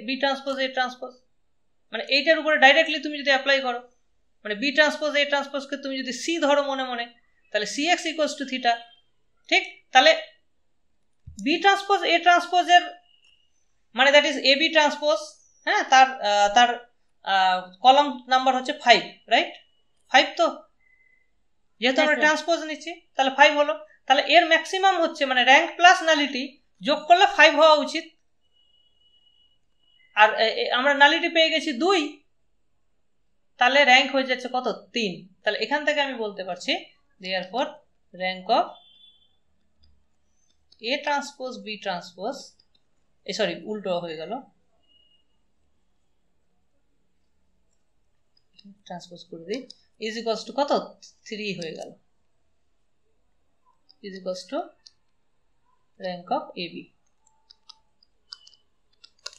B transpose A transpose. মানে এইটার উপরে ডাইরেক্টলি তুমি যদি অ্যাপ্লাই করো, মানে বি ট্রান্সপোজ এ ট্রান্সপোজকে তুমি যদি সি ধরো মনে মনে, তাহলে C X equals to theta, ঠিক? তাহলে বি ট্রান্সপোজ এ ট্রান্সপোজের মানে that is A B transpose, হ্যাঁ, তার কলাম নাম্বার হচ্ছে 5, রাইট? 5 তো, যেহেতু আমরা ট্রান্সপোজ নিচ্ছি তাহলে 5 হলো। তাহলে এর ম্যাক্সিমাম হচ্ছে, মানে র্যাঙ্ক প্লাস নালিটি যোগ করলে 5 হওয়া উচিত, আর আমরা নালিটি পেয়ে গেছি 2, তাহলে র্যাঙ্ক হয়ে যাচ্ছে কত? 3। তাহলে এখান থেকে আমি বলতে পারছি therefore rank of A transpose B transpose, sorry উল্টো হয়ে গেল, ট্রান্সপোজ করে দিই, ইজ ইকুয়ালস টু কত? 3 হয়ে গেল, is equals to rank of A B.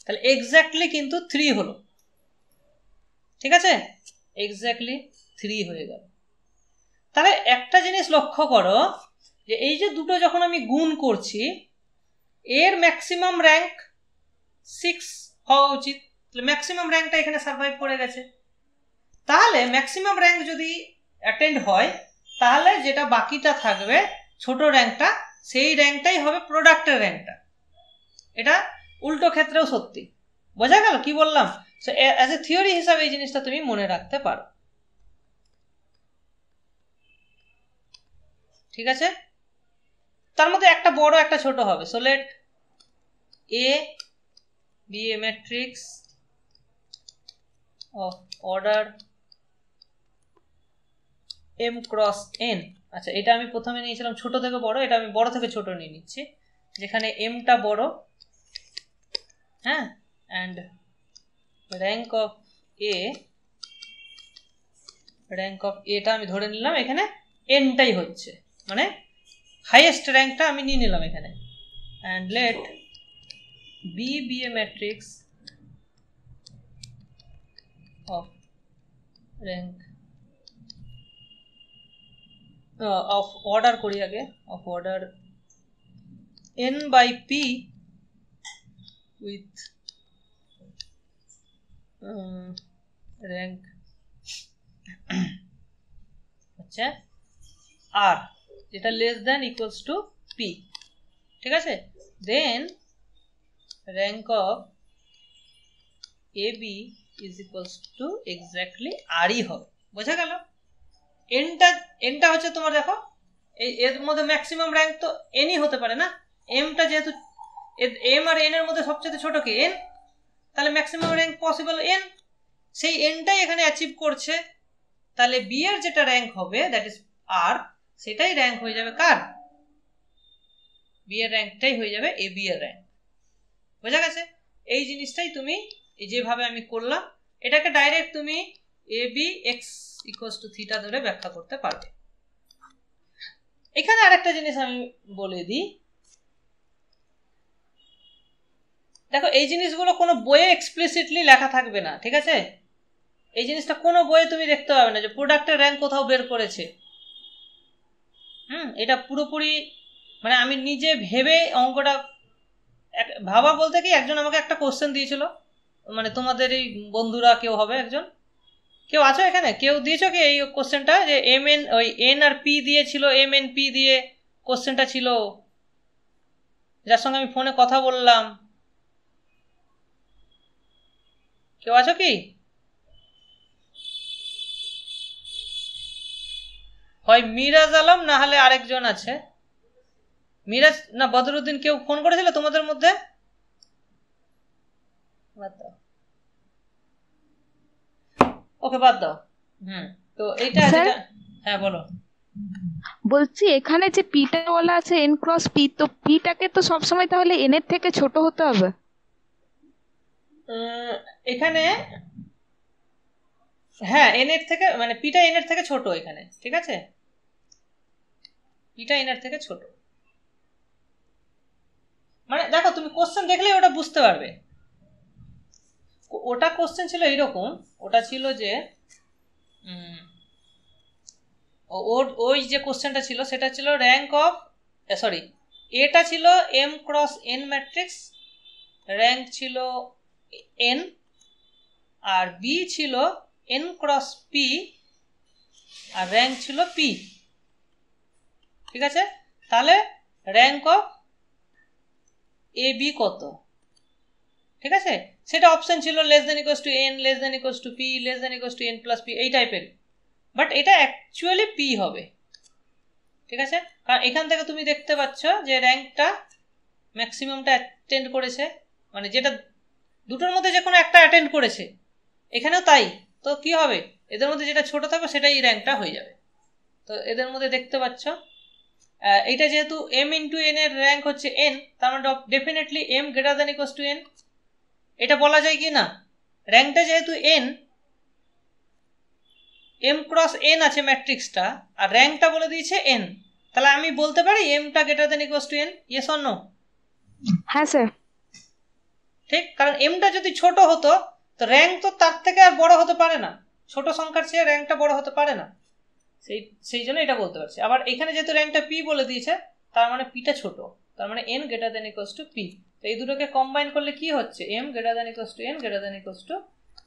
তাহলে এক্স্যাক্টলি কিন্তু 3 হলো, ঠিক আছে? এক্স্যাক্টলি 3 হয়ে গেল। তাহলে একটা জিনিস লক্ষ্য করো যে এই যে দুটো যখন আমি গুণ করছি, এর ম্যাক্সিমাম র্যাঙ্ক 6 হওয়া উচিত, ম্যাক্সিমাম র্যাঙ্কটা এখানে সার্ভাইভ করে গেছে। তাহলে ম্যাক্সিমাম র্যাঙ্ক যদি অ্যাটেন্ড হয়, তাহলে যেটা বাকিটা থাকবে ছোট র্যাঙ্কটা, সেই র্যাঙ্কটাই হবে প্রোডাক্টের র্যাঙ্কটা। এটা উল্টো ক্ষেত্রেও সত্যি। বোঝা গেল কি বললাম? সো অ্যাজ এ থিওরি হিসাবে এই জিনিসটা তুমি মনে রাখতে পারো। ঠিক আছে, তার মধ্যে একটা বড় একটা ছোট হবে। So let A be a matrix of order m cross n। আচ্ছা, এটা আমি প্রথমে নিয়েছিলাম ছোট থেকে বড়, এটা আমি বড় থেকে ছোট নিয়ে নিচ্ছি, যেখানে mটা বড়। হ্যাঁ, অ্যান্ড র্যাঙ্ক অফ এটা আমি ধরে নিলাম এখানে nটাই হচ্ছে, মানে হাইয়েস্ট র্যাঙ্কটা আমি নিয়ে নিলাম এখানে। And let B be a matrix of rank of order করি আগে, of order n by p with rank হচ্ছে r, যেটা less than equals to p। ঠিক আছে, then rank of ab is equals to exactly r ই হবে। বোঝা গেল? এনটা হচ্ছে তোমার, দেখো এর মধ্যে ম্যাক্সিমাম র্যাঙ্ক তো এনই হতে পারে না। এমটা যেহেতু এম আর এন এর মধ্যে সবচেয়ে ছোট কি এন, তাহলে ম্যাক্সিমাম র্যাঙ্ক পসিবল এন, সেই এনটাই এখানে অ্যাচিভ করছে। তাহলে বি এর যেটা র্যাঙ্ক হবে দ্যাট ইজ আর, সেটাই র্যাঙ্ক হয়ে যাবে কার? বি এর র্যাঙ্কটাই হয়ে যাবে এ বি এর র্যাঙ্ক। বোঝা গেছে? এই জিনিসটাই তুমি যেভাবে আমি করলাম, এটাকে ডাইরেক্ট তুমি A B X equals to theta ধরে ব্যাখ্যা করতে পারবে। এখানে আরেকটা জিনিস আমি বলে দিই, দেখো এই জিনিসগুলো কোনো বইয়ে এক্সপ্লিসিটলি লেখা থাকবে না। ঠিক আছে, এই জিনিসটা কোনো বইয়ে তুমি দেখতে পাবে না যে প্রোডাক্টের র্যাঙ্ক কোথাও বের করেছে। এটা পুরোপুরি মানে আমি নিজে ভেবে অঙ্কটা ভাবা বলতে কি, একজন আমাকে একটা কোশ্চেন দিয়েছিল, মানে তোমাদের এই বন্ধুরা কেউ হবে, একজন কেউ আছো এখানে, কেউ দিয়েছো কি এই কোশ্চেনটা, যে এম এন ওই এন আর পি দিয়েছিল, এম এন পি দিয়ে কোশ্চেনটা ছিল, যার সঙ্গে আমি ফোনে কথা বললাম? কেউ আছো কি? হয় মিরাজ আলম, না হলে আরেকজন আছে, মিরাজ না বদরুদ্দিন, কেউ ফোন করেছিল তোমাদের মধ্যে? বাদ দাও, ওকে বাদ দাও। তো এইটা যেটা, হ্যাঁ বলো। বলছি এখানে যে পিটা বলা আছে এন ক্রস পি, তো পিটাকে তো সবসময় তাহলে এন এর থেকে ছোট হতে হবে। এখানে হ্যাঁ এন এর থেকে, মানে পিটা এন এর থেকে ছোট এখানে। ঠিক আছে, পিটা এন এর থেকে ছোট, মানে দেখো তুমি কোশ্চেন দেখলে ওটা বুঝতে পারবে। ওটা কোশ্চেন ছিল এইরকম, ওটা ছিল যে ওই যে কোশ্চেনটা ছিল সেটা ছিল র্যাঙ্ক অফ, সরি এটা ছিল M cross N matrix, rank ছিল এন, আর বি ছিল এন ক্রস পি, আর র্যাঙ্ক ছিল পি। ঠিক আছে, তাহলে র্যাঙ্ক অফ এ বি কত? ঠিক আছে, সেটা অপশন ছিল less than equals to N, less than equals to P, less than equals to N plus P, এই টাইপের, বাট এটা অ্যাকচুয়ালি পি হবে। ঠিক আছে, কারণ এখান থেকে তুমি দেখতে পাচ্ছ যে র্যাঙ্কটা ম্যাক্সিমামটা অ্যাটেন্ড করেছে, মানে যেটা দুটোর মধ্যে যে কোনো একটা অ্যাটেন্ড করেছে, এখানেও তাই। তো কি হবে, এদের মধ্যে যেটা ছোট থাকবে সেটাই র্যাঙ্কটা হয়ে যাবে। তো এদের মধ্যে দেখতে পাচ্ছ এইটা যেহেতু এম ইন্টু এন এর র্যাঙ্ক হচ্ছে এন, তার মানে definitely M greater than equals to N. এটা বলা যায় কি না, র্যাঙ্কটা যেহেতু এন, এম ক্রস এন আছে ম্যাট্রিক্সটা, আর র্যাঙ্কটা বলে দিয়েছে এন, তাহলে আমি বলতে পারি এমটা greater than equals to N, yes or no? হ্যাঁ স্যার। ঠিক, কারণ এমটা যদি ছোট হতো তো র্যাঙ্ক তো তার থেকে আর বড় হতে পারে না, ছোট সংখ্যার চেয়ে র্যাঙ্কটা বড় হতে পারে না, সেই জন্য এটা বলতে পারছি। আবার এখানে যেহেতু র্যাঙ্কটা পি বলে দিয়েছে, তার মানে পিটা ছোট, তার মানে N greater than equals to P. তো এই দুটোকে কম্বাইন করলে কি হচ্ছে, M greater than equals to N greater than equals to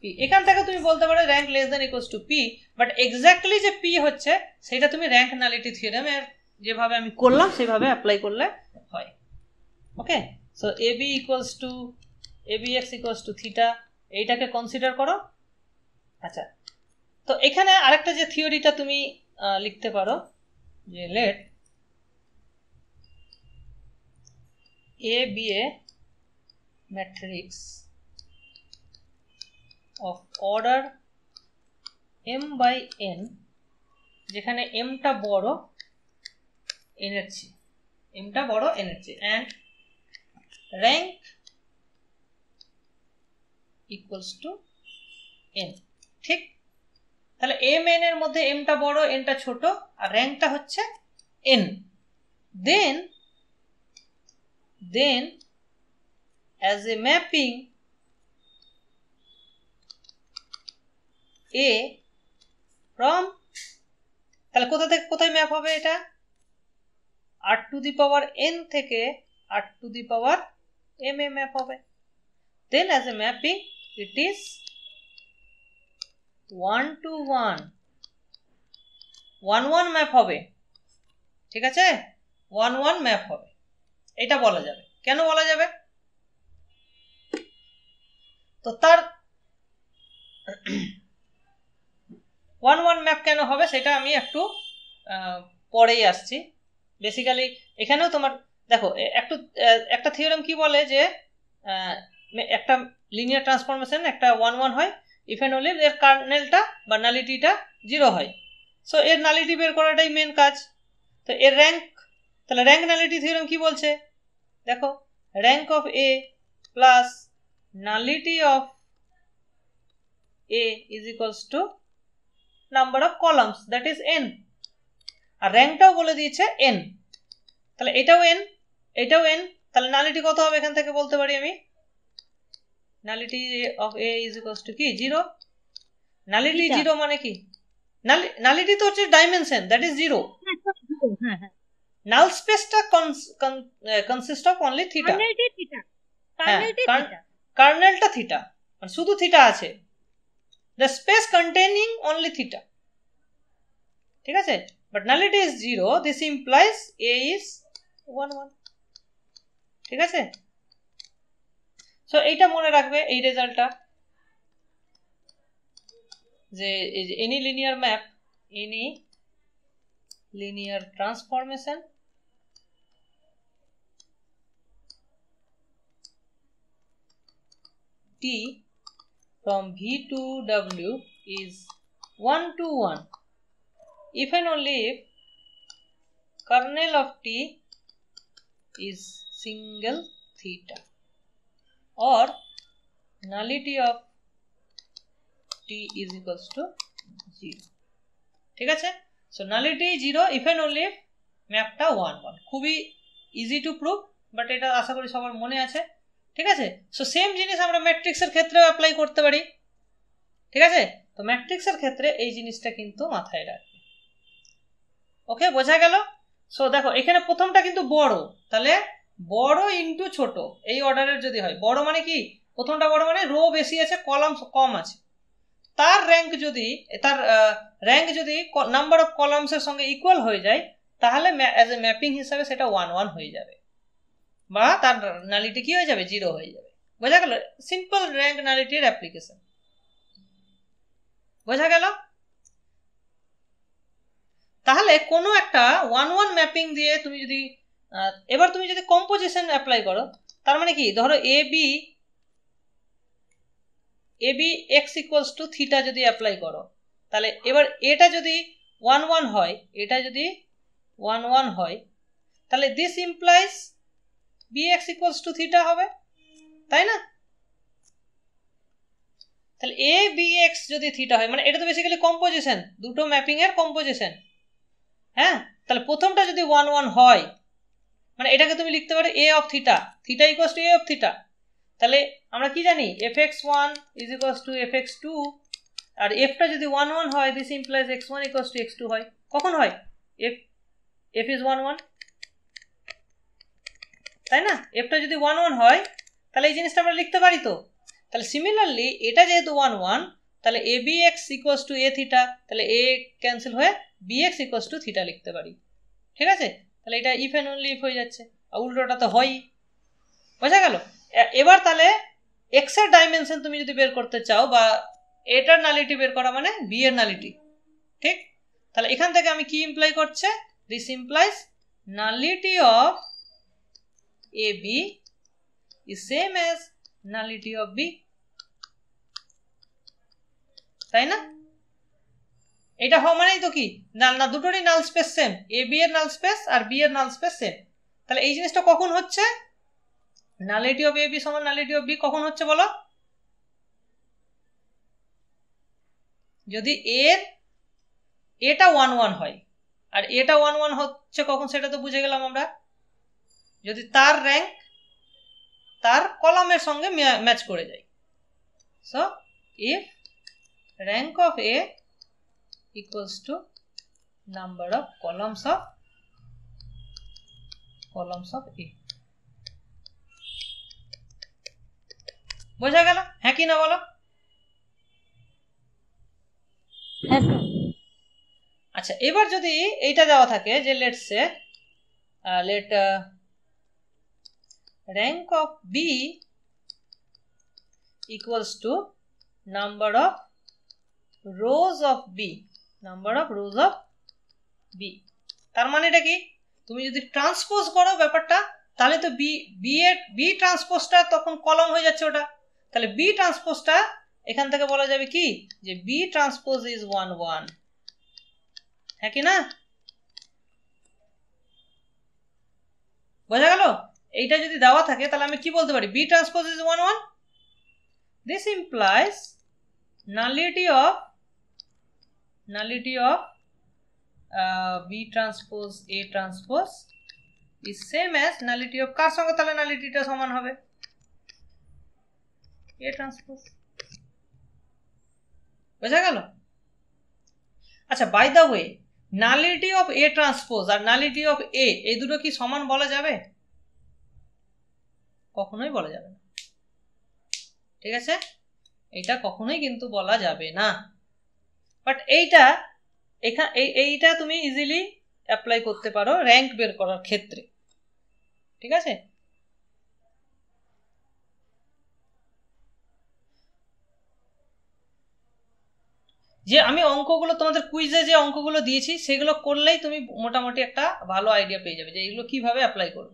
P. এখান থেকে তুমি বলতে পারো rank less than equals to P, but exactly যে পি হচ্ছে সেটা তুমি র্যাঙ্ক নালিটি থিওরেমের যেভাবে আমি করলাম সেভাবে অ্যাপ্লাই করলে হয়। Okay, so A B equals to A B X equals to theta, এইটাকে কনসিডার করো। আচ্ছা, তো এখানে আরেকটা যে থিওরিটা তুমি লিখতে পারো যে let A be a matrix of order m by n, যেখানে mটা বড় n এর চেয়ে, mটা বড় n এর চেয়ে, and rank equals to n। ঠিক, তাহলে m n এর মধ্যে mটা বড় nটা ছোট আর র্যাঙ্কটা হচ্ছে n। then as a mapping a from, তাহলে কোথা থেকে কোথায় ম্যাপ হবে এটা, r to the power n থেকে r to the power m A map হবে। then as a mapping it is 1 to 1 1 1 map হবে। ঠিক আছে, 1 1 ম্যাপ হবে, এটা বলা যাবে। কেন বলা যাবে? তো তার 1 1 ম্যাপ কেন হবে সেটা আমি একটু পরেই আসছি। বেসিক্যালি এখানেও তোমার দেখো একটা থিওরেম কি বলে যে একটা লিনিয়ার ট্রান্সফরমেশন একটা 1 1 হয় ইফ এন্ড অনলি এর কার্নেলটা বা নালিটিটা 0 হয়। সো এর নালিটি বের করাটাই মেন কাজ। তো এর র্যাঙ্ক, তাহলে র্যাঙ্ক নালিটি থিওরেম কি বলছে দেখো, rank of A plus nullity of A is equals two number of columns that is n, আর র্যাঙ্কটাও বলে দিয়েছে n, তাহলে এটাও n এটাও n, তাহলে নালিটি কত হবে এখান থেকে বলতে পারি আমি, nullity of a is equals two কি 0। নালিটি 0 মানে কি, নালিটি তো হচ্ছে ডাইমেনশন দ্যাট ইজ 0। নাল স্পেসটা কনসিস্ট অফ অনলি থিটা, কার্নেলটা থিটা, মানে শুধু থিটা আছে, the space containing only theta. ঠিক আছে, but nullity is 0, this implies a is 1 1। ঠিক আছে, সো এইটা মনে রাখবে এই রেজাল্টটা, যে any linear map, any linear transformation T from V to W is 1 to 1 if and only if kernel of T is single theta or nullity of T is equals to 0। ঠিক আছে, so nullity 0 if and only if ম্যাপটা 1 1, খুবই easy to prove, but এটা আশা করি সবার মনে আছে। ঠিক আছে, সো সেম জিনিস আমরা ম্যাট্রিক্সের ক্ষেত্রেও অ্যাপ্লাই করতে পারি। ঠিক আছে, তো ম্যাট্রিক্সের ক্ষেত্রে এই জিনিসটা কিন্তু মাথায় রাখবে। ওকে, বোঝা গেল? সো দেখো এখানে প্রথমটা কিন্তু বড়, তাহলে বড় ইনটু ছোট এই অর্ডারের যদি হয়, বড় মানে কি, প্রথমটা বড় মানে রো বেশি আছে কলাম কম আছে, তার র্যাঙ্ক যদি নাম্বার অফ কলামস এর সঙ্গে ইকুয়াল হয়ে যায় তাহলে অ্যাজ এ ম্যাপিং হিসাবে সেটা 1 1 হয়ে যাবে, বা তার নালিটি কি হয়ে যাবে 0 হয়ে যাবে। বোঝা গেল? সিম্পল র্যাঙ্ক নালিটির অ্যাপ্লিকেশন। বোঝা গেল? তাহলে কোনো একটা 1 1 ম্যাপিং দিয়ে তুমি যদি এবার তুমি যদি কম্পোজিশন অ্যাপ্লাই করো, তার মানে কি, ধরো A B X equals to theta যদি অ্যাপ্লাই করো, তাহলে এবার এটা যদি 1 1 হয়, এটা যদি 1 1 হয়, তাহলে this implies bx equals to theta হবে, তাই না? তাহলে এ বি এক্স যদি থিটা হয়, মানে এটা তো বেসিক্যালি কম্পোজিশন, দুটো ম্যাপিং এর কম্পোজিশন। হ্যাঁ, তাহলে প্রথমটা যদি 1 1 হয়, মানে এটাকে তুমি লিখতে পারো a of theta, theta equals to a of theta. তাহলে আমরা কি জানি, fx1 is equals two fx2, আর fটা যদি 1 1 হয়, this implies x1 equals to x2 হয়। কখন হয়? f ইজ 1 1, তাই না? fটা যদি 1 1 হয় তাহলে এই জিনিসটা আমরা লিখতে পারি। তো তাহলে সিমিলারলি এটা যেহেতু 1 1, তাহলে A B X equals to A theta, তাহলে এ ক্যান্সেল হয়ে bx ইকুয়ালস টু থিটা লিখতে পারি। ঠিক আছে, তাহলে এটা ইফ এন্ড অনলি ইফ হয়ে যাচ্ছে, আর উল্টোটা তো হয়ই। বোঝা গেল? এবার তাহলে এক্স এর ডাইমেনশন তুমি যদি বের করতে চাও বা এটার নালিটি বের করা মানে বি এর নালিটি, ঠিক? তাহলে এখান থেকে আমি কি ইমপ্লাই করছে, this implies nullity of A B is same as nullity of B, তাই না? এটা হওয়া মানেই তো কি না দুটোরই null space same, A B এর নাল স্পেস আর বি এর নাল স্পেস সেম। তাহলে এই জিনিসটা কখন হচ্ছে, নালিটি অফ এ বি সমান নালিটি অফ বি কখন হচ্ছে বলো? যদি এর এটা 1 1 হয় আর এটা 1 1 হচ্ছে কখন, সেটা তো বুঝে গেলাম আমরা, যদি তার র্যাঙ্ক তার কলামের সঙ্গে ম্যাচ করে যায়। So if rank of A equals to number of columns of A, বোঝা গেল? হ্যাঁ কি না বলো? আচ্ছা, এবার যদি এইটা দেওয়া থাকে যে let's say let rank of B equals to number of rows of B, number of rows of B, তার মানে এটা কি, তুমি যদি ট্রান্সপোজ করো ব্যাপারটা তাহলে তো বি ট্রান্সপোজটা তখন কলম হয়ে যাচ্ছে ওটা, তাহলে বি ট্রান্সপোজটা এখান থেকে বলা যাবে কি যে বি ট্রান্সপোজ ইজ 1 1, হ্যাঁ কি না? বোঝা গেল? এইটা যদি দেওয়া থাকে তাহলে আমি কি বলতে পারি, B transpose is 1 1, this implies nullity of B transpose A transpose is same as nullity of কার সঙ্গে তাহলে নালিটিটা সমান হবে, A transpose, বোঝা গেল? আচ্ছা, by the way nullity of A transpose আর নালিটি অফ A এই দুটো কি সমান বলা যাবে? কখনোই বলা যাবে না, ঠিক আছে? এইটা কখনোই কিন্তু বলা যাবে না, বাট এইটা তুমি ইজিলি অ্যাপ্লাই করতে পারো র্যাঙ্ক বের করার ক্ষেত্রে, ঠিক আছে? যে আমি অঙ্কগুলো তোমাদের কুইজে যে অঙ্কগুলো দিয়েছি সেগুলো করলেই তুমি মোটামুটি একটা ভালো আইডিয়া পেয়ে যাবে যে এগুলো কিভাবে অ্যাপ্লাই করো।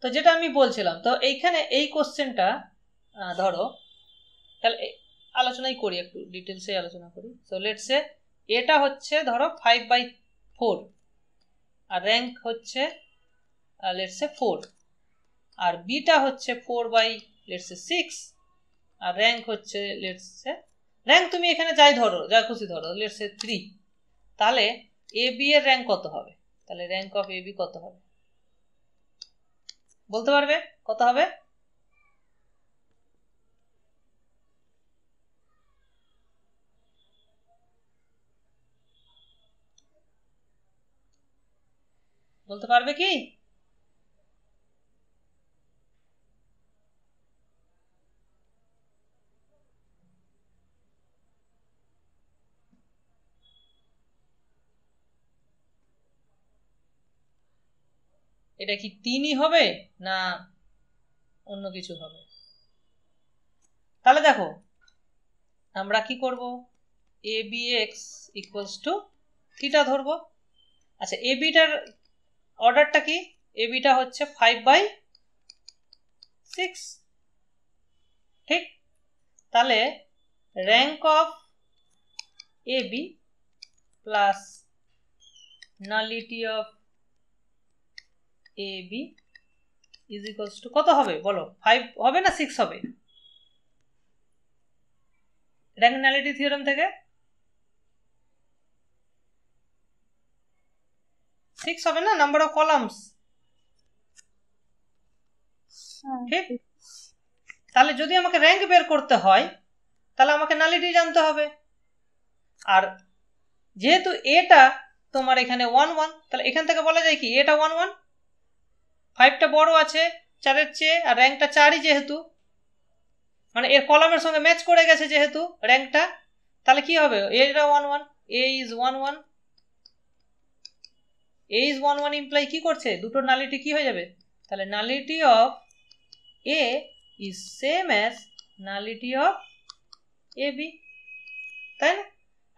তো যেটা আমি বলছিলাম, তো এইখানে এই কোশ্চেনটা ধরো, তাহলে আলোচনাই করি, একটু ডিটেলসে আলোচনা করি। সো লেটস সে এটা হচ্ছে ধরো 5/4 আর র্যাঙ্ক হচ্ছে লেটস সে 4, আর বিটা হচ্ছে 4/6 আর র্যাঙ্ক হচ্ছে লেটস সে, র্যাঙ্ক তুমি এখানে যাই ধরো, যা খুশি ধরো, লেটস সে 3, তাহলে এ বি এর র্যাঙ্ক কত হবে? তাহলে র্যাঙ্ক অফ এ বি কত হবে বলতে পারবে? কত হবে? বলতে পারবে কি? এটা কি 3ই হবে না অন্য কিছু হবে? তাহলে দেখো আমরা কি করব, A B X equals to theta ধরবো। আচ্ছা, এ বিটার অর্ডারটা কি, এ বিটা হচ্ছে 5/6, ঠিক? তাহলে rank of A B plus nullity of A B is equals to কত হবে বলো? 5 হবে না 6 হবে? র্যাঙ্ক নালিটি থিওরেম থেকে 6 হবে না, নাম্বার অফ কলামস, ঠিক? তাহলে যদি আমাকে র্যাঙ্ক বের করতে হয় তাহলে আমাকে নালিটি জানতে হবে, আর যেহেতু এটা তোমার এখানে 1 1, তাহলে এখান থেকে বলা যায় কি এটা 1 1, 5টা বড় আছে 4-এর চেয়ে আর র্যাঙ্কটা 4ই যেহেতু, মানে এর কলামের সঙ্গে ম্যাচ করে গেছে যেহেতু র্যাঙ্কটা, তাহলে কি হবে, এটা 1 1, এ ইজ 1 1, এ ইজ 1 1 ইমপ্লাই কি করছে, দুটো নালিটি কি হয়ে যাবে, তাহলে nullity of A is same as nullity of AB, তাই না?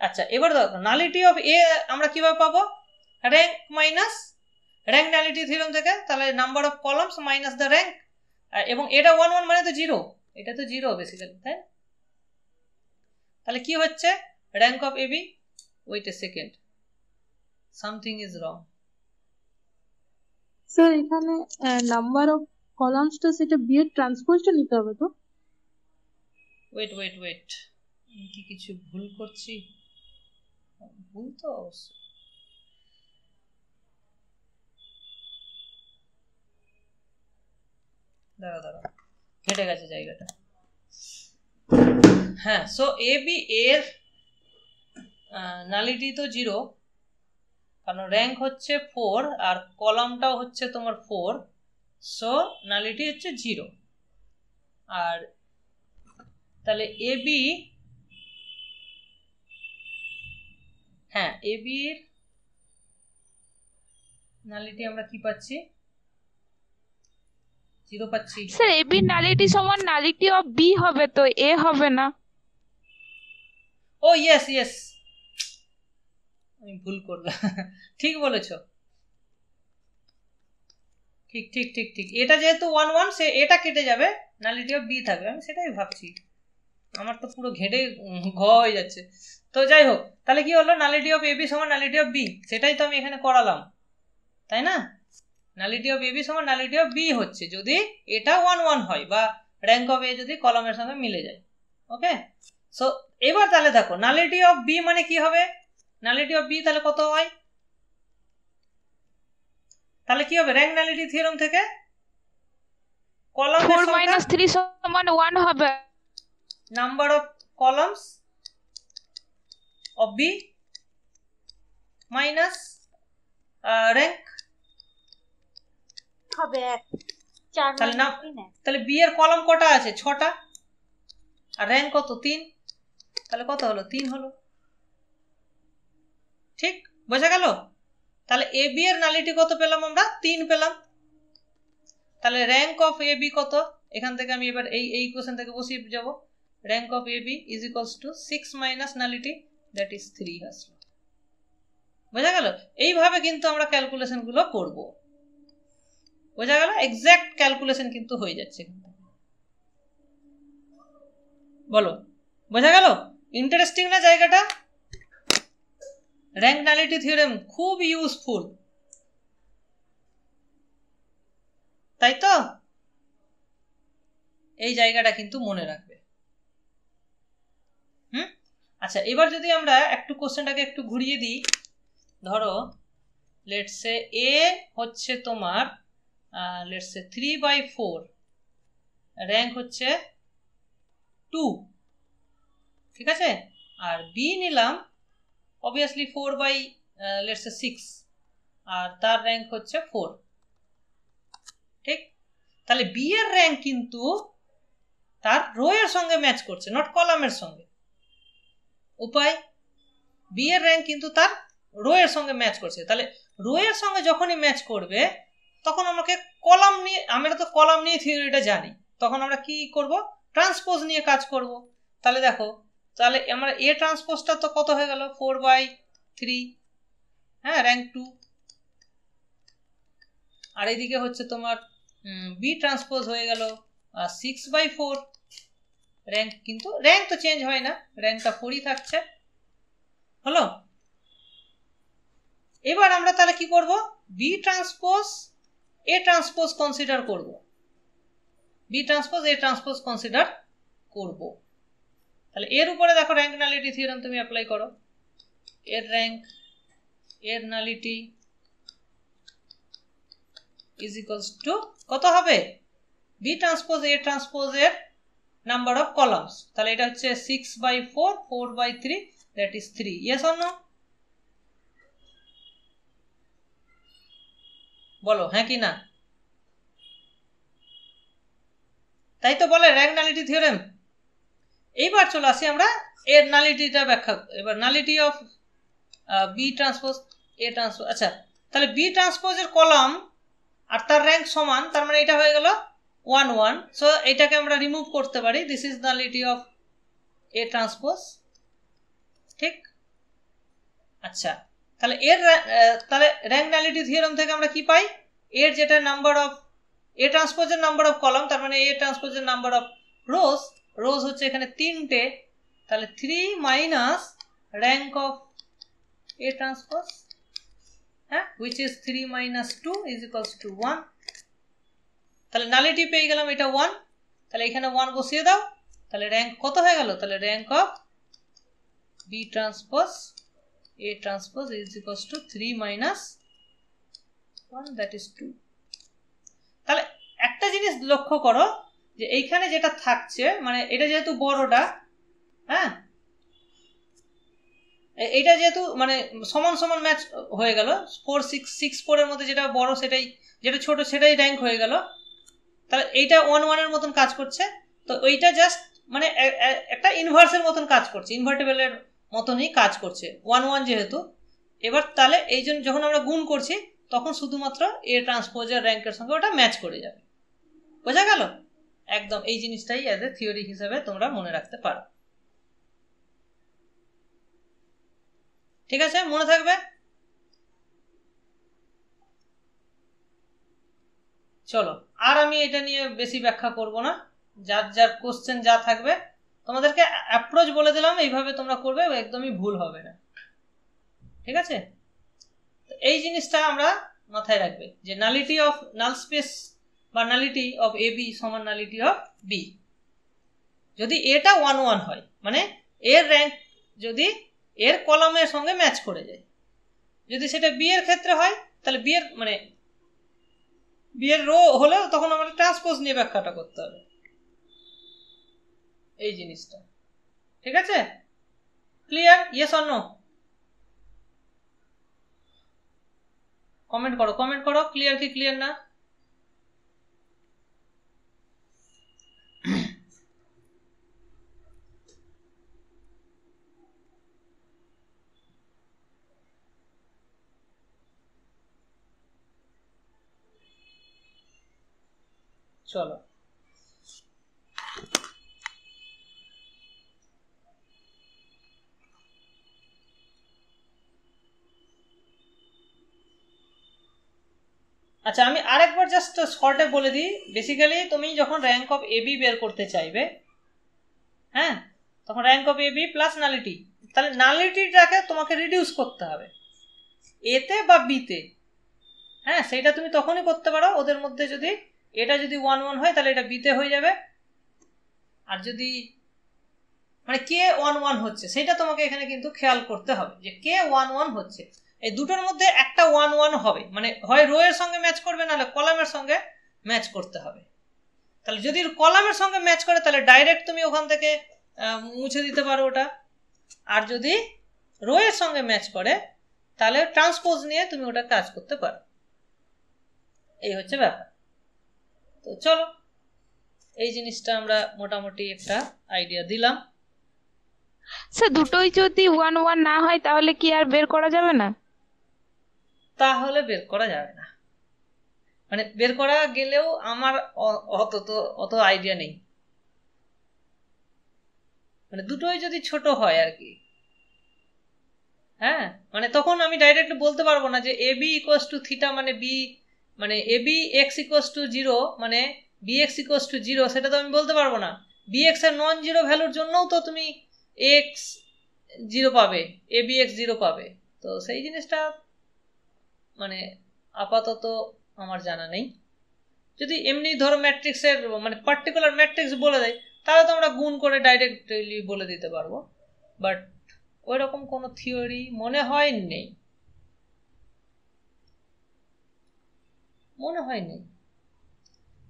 আচ্ছা, এবার দেখো নালিটি অফ এ আমরা কিভাবে পাবো? Rank minus rank nullity theorem থেকে, তাহলে number of columns minus the rank, এবং এটা 1 1 মানে তো 0, এটা তো 0 বেসিক্যালি, তাই? তাহলে কি হচ্ছে rank of AB? Wait a second, something is wrong. Sir এখানে নাম্বার অফ কলামসটা সেটা বি এর ট্রান্সপোজটা নিতে হবে তো? ওয়েট আমি কি কিছু ভুল করছি? ভুল তো অবশ্যই। দাঁড়া হেঁটে গেছে জায়গাটা। হ্যাঁ, সো এ বি এর নালিটি তো 0, কারণ র্যাঙ্ক হচ্ছে 4 আর কলামটাও হচ্ছে তোমার 4, সো নালিটি হচ্ছে 0। আর তাহলে এ বি, হ্যাঁ এ বির নালিটি আমরা কি পাচ্ছি? 0 পাচ্ছি। স্যার এবি নালিটি সমান নালিটি অফ বি হবে তো, এ হবে না? ও ইয়েস, আমি ভুল করলাম। ঠিক বলেছো, ঠিক। এটা যেহেতু 1 1, সে এটা কেটে যাবে, নালিটি অফ বি থাকবে। আমি সেটাই ভাবছি, আমার তো পুরো ঘেটে হয়ে যাচ্ছে। তো যাই হোক, তাহলে কি হলো? নালিটি অফ এবি সমান নালিটি অফ বি, সেটাই তো আমি এখানে করালাম, তাই না? নালিটি অফ এবি সমান নালিটি অফ বি হচ্ছে যদি এটা 1 1 হয়, বা র্যাঙ্ক অফ এ যদি কলামের সঙ্গে মিলে যায়। ওকে, সো এবার তাহলে দেখো নালিটি অফ বি মানে কি হবে? নালিটি অফ বি তাহলে কত হয়? তাহলে কি হবে? র্যাঙ্ক নালিটি থিওরেম থেকে কলামের 4 সংখ্যা - 3 সমান 1 হবে। Number of columns of B minus rank হবে 1 4 তাহলে না, 3 1। তাহলে বি এর কলাম কটা আছে? 6টা, আর র্যাঙ্ক কত? 3, তাহলে কত হলো? 3 হলো। ঠিক বোঝা গেল? তাহলে এ বি এর নালিটি কত পেলাম আমরা? 3 পেলাম। তাহলে র্যাঙ্ক অফ এ বি কত? এখান থেকে আমি এবার এই কোশ্চেন থেকে বসিয়ে যাব। Rank of A B is equals to 6 minus nullity, that is 3 আসলো। বোঝা গেল? এইভাবে কিন্তু আমরা ক্যালকুলেশন গুলো করব। বোঝা গেল? এক্সাক্ট ক্যালকুলেশন কিন্তু হয়ে যাচ্ছে। বলো, বোঝা গেল? ইন্টারেস্টিং না জায়গাটা? র্যাঙ্ক নালিটি থিওরেম খুব ইউজফুল, তাই তো? এই জায়গাটা কিন্তু মনে রাখবে। আচ্ছা, এবার যদি আমরা একটু কোশ্চেনটাকে একটু ঘুরিয়ে দিই, ধরো লেটস সে এ হচ্ছে তোমার লেটস সে 3/4, র্যাঙ্ক হচ্ছে 2, ঠিক আছে? আর বি নিলাম অবভিয়াসলি 4/6, আর তার র্যাঙ্ক হচ্ছে 4, ঠিক? তাহলে বি এর র্যাঙ্ক কিন্তু তার রো এর সঙ্গে ম্যাচ করছে, নট কলামের সঙ্গে। উপায়, বি এর র্যাঙ্ক কিন্তু তার রো এর সঙ্গে ম্যাচ করছে। তাহলে রো এর সঙ্গে যখনই ম্যাচ করবে তখন আমাকে কলাম নিয়ে, আমরা তো কলাম নিয়ে থিওরিটা জানি, তখন আমরা কি করব? ট্রান্সপোজ নিয়ে কাজ করব। তাহলে দেখো, তাহলে আমরা এ ট্রান্সপোজটা তো কত হয়ে গেল? 4/3, হ্যাঁ র্যাঙ্ক 2। আর এইদিকে হচ্ছে তোমার বি ট্রান্সপোজ হয়ে গেল 6/4, র্যাঙ্ক, কিন্তু র্যাঙ্ক তো চেঞ্জ হয় না, র্যাঙ্কটা 4ই থাকছে। হলো? এবার আমরা তাহলে কি করব? B transpose A transpose consider করব, B transpose A transpose consider করব। তাহলে এর উপরে দেখো র্যাঙ্ক নালিটি থিওরেম তুমি অ্যাপ্লাই করো। এর র্যাঙ্ক, এর নালিটি ইজ ইকুয়ালস টু কত হবে? বি ট্রান্সপোজ এ ট্রান্সপোজ এর নাম্বার অফ কলামস। তাহলে এটা হচ্ছে 6/4, 4/3, that is 3। Yes or no? বলো হ্যাঁ কি না? তাই তো বলে র্যাঙ্ক নালিটি থিওরেম। এইবার চলে আসি আমরা এর নালিটিটা ব্যাখ্যা। এবার nullity of B transpose A transpose. আচ্ছা, তাহলে বি ট্রান্সপোজ এর কলাম আর তার র্যাঙ্ক সমান, তার মানে এটা হয়ে গেল 1 1, সো এটাকে আমরা রিমুভ করতে পারি, this is nullity of A transpose, ঠিক। আচ্ছা, তাহলে তাহলে র্যাঙ্ক নালিটি থিওরেম থেকে আমরা কি পাই, এর যেটা নাম্বার অফ এ ট্রান্সপোজের নাম্বার অফ কলাম, তার মানে এ ট্রান্সপোজের নাম্বার অফ রোজ হচ্ছে এখানে 3টে, তাহলে 3 minus rank of A transpose, হ্যাঁ, which is 3 minus 2 is equals to 1, তাহলে নালিটি পেয়ে গেলাম এটা 1, তাহলে এখানে 1 বসিয়ে দাও, তাহলে র্যাঙ্ক কত হয়ে গেল, তাহলে rank of B transpose A transpose is equals to 3 minus 1, that is 2। তাহলে একটা জিনিস লক্ষ্য করো যে এইখানে যেটা থাকছে, মানে এটা যেহেতু বড়টা, হ্যাঁ, এইটা যেহেতু মানে সমান সমান ম্যাচ হয়ে গেল, 4 6 6 4 এর মধ্যে যেটা বড় সেটাই, যেটা ছোট সেটাই র্যাঙ্ক হয়ে গেল, তাহলে এইটা 1 1 এর মতন কাজ করছে, তো ওইটা জাস্ট মানে একটা ইনভার্সের মতন কাজ করছে, ইনভার্টেবলের মতনই কাজ করছে 1 1 যেহেতু। এবার তাহলে এই জন্য যখন আমরা গুণ করছি তখন শুধুমাত্র এ ট্রান্সপোজের র্যাঙ্কের সঙ্গে ওটা ম্যাচ করে যাবে, বোঝা গেল? একদম এই জিনিসটাই অ্যাজ এ থিওরি হিসেবে তোমরা মনে রাখতে পারো, ঠিক আছে, মনে থাকবে। চলো, আর আমি এটা নিয়ে বেশি ব্যাখ্যা করব না, যার যার কোশ্চেন যা থাকবে, তোমাদেরকে অ্যাপ্রোচ বলে দিলাম, এইভাবে তোমরা করবে, একদমই ভুল হবে না, ঠিক আছে। এই জিনিসটা আমরা মাথায় রাখবে যে নালিটি অফ নাল স্পেস বা নালিটি অফ এ বি সমান নালিটি অফ বি, যদি এটা 1 1 হয়, মানে এর র্যাঙ্ক যদি এর কলামের সঙ্গে ম্যাচ করে যায়, যদি সেটা বি এর ক্ষেত্রে হয় তাহলে বি এর মানে বি এর রো হলেও তখন আমাদের ট্রান্সপোজ নিয়ে ব্যাখ্যাটা করতে হবে, এই জিনিসটা, ঠিক আছে, clear? Yes or no? Comment করো ক্লিয়ার কি ক্লিয়ার না। চলো, আচ্ছা আমি আরেকবার জাস্ট শর্টে বলে দিই, বেসিক্যালি তুমি যখন র্যাঙ্ক অফ এ বি বের করতে চাইবে, হ্যাঁ, তখন rank of A B plus nullity, তাহলে নালিটিটাকে তোমাকে রিডিউস করতে হবে এতে বা বিতে, হ্যাঁ, সেইটা তুমি তখনই করতে পারো ওদের মধ্যে যদি এটা যদি 1 1 হয় তাহলে এটা বিতে হয়ে যাবে, আর যদি মানে কে 1 1 হচ্ছে সেটা তোমাকে এখানে কিন্তু খেয়াল করতে হবে যে কে 1 1 হচ্ছে, এই দুটোর মধ্যে একটা 1 1 হবে, মানে হয় রো এর সঙ্গে ম্যাচ করবে নাহলে কলামের সঙ্গে ম্যাচ করতে হবে। তাহলে যদি কলামের সঙ্গে ম্যাচ করে তাহলে ডাইরেক্ট তুমি ওখান থেকে মুছে দিতে পারো ওটা, আর যদি রো এর সঙ্গে ম্যাচ করে তাহলে ট্রান্সপোজ নিয়ে তুমি ওটা কাজ করতে পারো, এই হচ্ছে ব্যাপার। তো চলো, এই জিনিসটা আমরা মোটামুটি একটা আইডিয়া দিলাম। স্যার দুটোই যদি 1 1 না হয় তাহলে কি আর বের করা যাবে না? তাহলে বের করা যাবে না, মানে বের করা গেলেও আমার অত আইডিয়া নেই, মানে দুটোই যদি ছোট হয় আর কি, হ্যাঁ, মানে তখন আমি ডাইরেক্ট বলতে পারবো না যে এ বি ইকুয়ালস টু থিটা মানে বি, মানে এ বি এক্স ইকুয়ালস টু 0 মানে বি এক্স ইকুয়ালস টু 0, সেটা তো আমি বলতে পারবো না। বি এক্স এর নন জিরো ভ্যালুর জন্যও তো তুমি এক্স 0 পাবে, এ বি এক্স 0 পাবে, তো সেই জিনিসটা মানে আপাতত আমার জানা নেই। যদি এমনি ধরো ম্যাট্রিক্সের মানে পার্টিকুলার ম্যাট্রিক্স বলে দেয় তাহলে তো আমরা গুণ করে ডাইরেক্টলি বলে দিতে পারবো, বাট ওই রকম কোনো থিওরি মনে হয় নেই,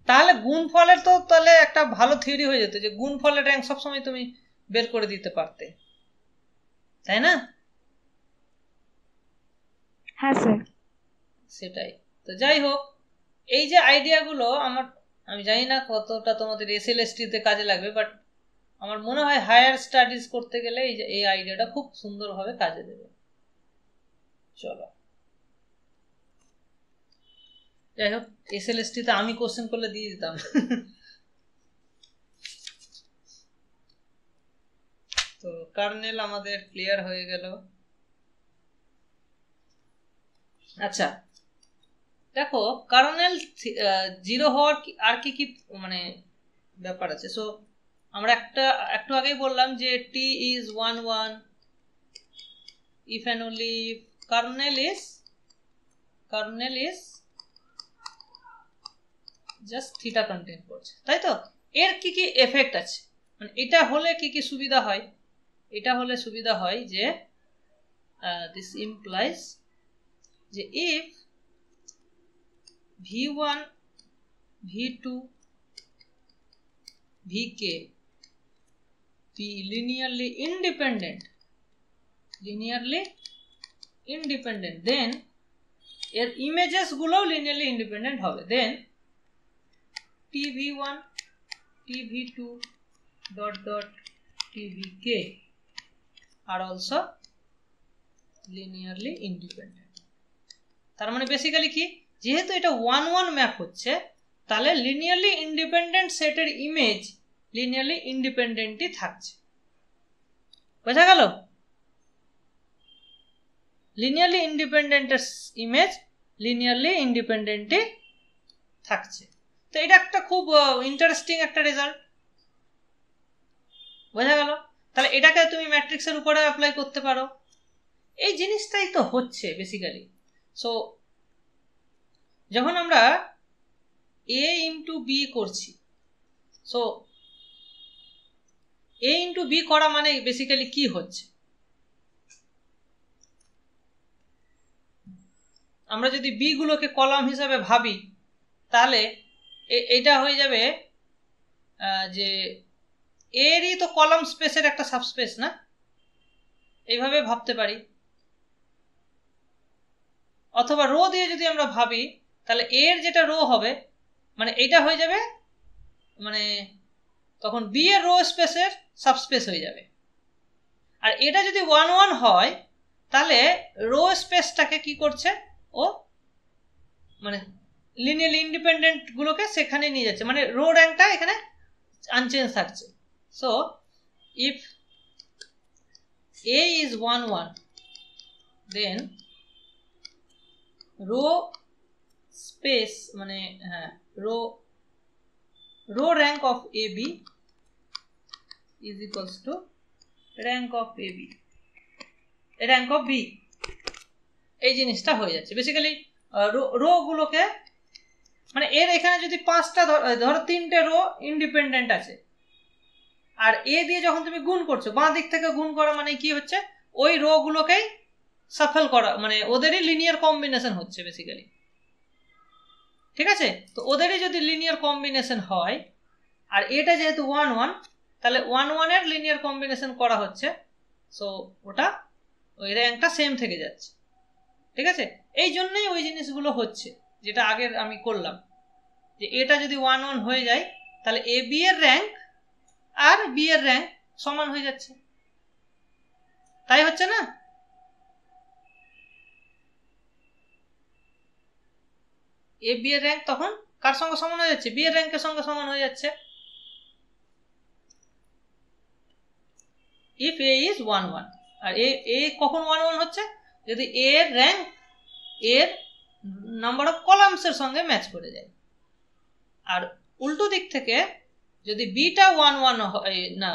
তাহলে গুণফলের তো তাহলে একটা ভালো থিওরি হয়ে যেত যে গুণফলের র্যাঙ্ক সবসময় তুমি বের করে দিতে পারতে, তাই না? হ্যাঁ স্যার। সেটাই তো, যাই হোক, এই যে আইডিয়াগুলো আমি জানি না কতটা তোমাদের এসএলএসটি তে কাজে লাগবে, বাট আমার মনে হয় হায়ার স্টাডিজ করতে গেলে এই আইডিয়াটা খুব সুন্দরভাবে কাজে দেবে। চলো, যাই হোক, SLST তে আমি কোশ্চেন করলে দিয়ে দিতাম। তো কার্নেল আমাদের ক্লিয়ার হয়ে গেল। আচ্ছা দেখো, কার্নেল 0 হওয়ার আর কি কি মানে ব্যাপার আছে। সো আমরা একটু আগেই বললাম যে t is 1 1 if and only if kernel is just theta contain করছে, তাই তো? এর কি কি এফেক্ট আছে, মানে এটা হলে কি কি সুবিধা হয়? এটা হলে সুবিধা হয় যে দিস ইমপ্লাইজ যে if v1 v2 vk be linearly independent then এর ইমেজেস গুলো লিনিয়ারলি ইন্ডিপেন্ডেন্ট হবে, দেন tv1 tv2 tvk are also linearly independent। তার মানে বেসিক্যালি কি, যেহেতু এটা 1 1 ম্যাপ হচ্ছে, তাহলে লিনিয়ারলি ইন্ডিপেন্ডেন্ট সেটের ইমেজ লিনিয়ারলি ইন্ডিপেন্ডেন্টই থাকছে। বোঝা গেল? লিনিয়ারলি ইন্ডিপেন্ডেন্টের ইমেজ লিনিয়ারলি ইন্ডিপেন্ডেন্টই থাকছে। তো এটা একটা খুব ইন্টারেস্টিং একটা রেজাল্ট। বোঝা গেল? তাহলে এটাকে তুমি ম্যাট্রিক্সের উপরে অ্যাপ্লাই করতে পারো। এই জিনিসটাই তো হচ্ছে বেসিক্যালি। সো যখন আমরা a ইন্টু বি করছি, সো a ইন্টু বি করা মানে বেসিক্যালি কি হচ্ছে? আমরা যদি বি গুলোকে কলাম হিসাবে ভাবি, তাহলে এটা হয়ে যাবে যে এরই তো কলাম স্পেসের একটা সাবস্পেস, না? এইভাবে ভাবতে পারি। অথবা রো দিয়ে যদি আমরা ভাবি, তাহলে এর যেটা রো হবে, মানে এটা হয়ে যাবে, মানে তখন বি এর রো স্পেসের সাবস্পেস হয়ে যাবে। আর এটা যদি 1 1 হয়, তাহলে রো স্পেসটাকে কি করছে, ও মানে লিনিয়ারলি ইন্ডিপেন্ডেন্ট গুলোকে সেখানে নিয়ে যাচ্ছে, মানে রো র্যাঙ্কটা এখানে আনচেঞ্জ থাকছে। So if a is 1 1 then row space মানে হ্যাঁ row rank of ab is equals to rank of ab, rank of b, এই জিনিসটা হয়ে যাচ্ছে বেসিক্যালি। রো গুলোকে মানে এর এখানে যদি 5টা ধরো 3টে রো ইন্ডিপেন্ডেন্ট আছে, আর এ দিয়ে যখন তুমি গুণ করছো, বাঁ দিক থেকে গুণ করা মানে কি হচ্ছে, ওই রো গুলোকেই সাফল করা, মানে ওদেরই লিনিয়ার কম্বিনেশন হচ্ছে বেসিক্যালি। ঠিক আছে? তো ওদেরই যদি লিনিয়ার কম্বিনেশন হয়, আর এটা যেহেতু 1 1, তাহলে 1 1 এর লিনিয়ার কম্বিনেশন করা হচ্ছে, সো ওটা ওই র্যাঙ্কটা সেম থেকে যাচ্ছে। ঠিক আছে? এই জন্যই ওই জিনিসগুলো হচ্ছে, যেটা আগের আমি করলাম, যে এটা যদি 1 1 হয়ে যায়, তাহলে এ বি এর র্যাঙ্ক আর বি এর র্যাঙ্ক সমান হয়ে যাচ্ছে। তাই হচ্ছে না? এ বি এর র্যাঙ্ক তখন কার সঙ্গে সমান হয়ে যাচ্ছে? বি এর র্যাঙ্কের সঙ্গে সমান হয়ে যাচ্ছে। ইফ এ ইজ 1 1, আর এ কখন 1 1 হচ্ছে? যদি এ এর র্যাঙ্ক এর নাম্বার অফ কলামসের সঙ্গে ম্যাচ করে যায়। আর উল্টো দিক থেকে যদি বিটা 1 1 হয়, না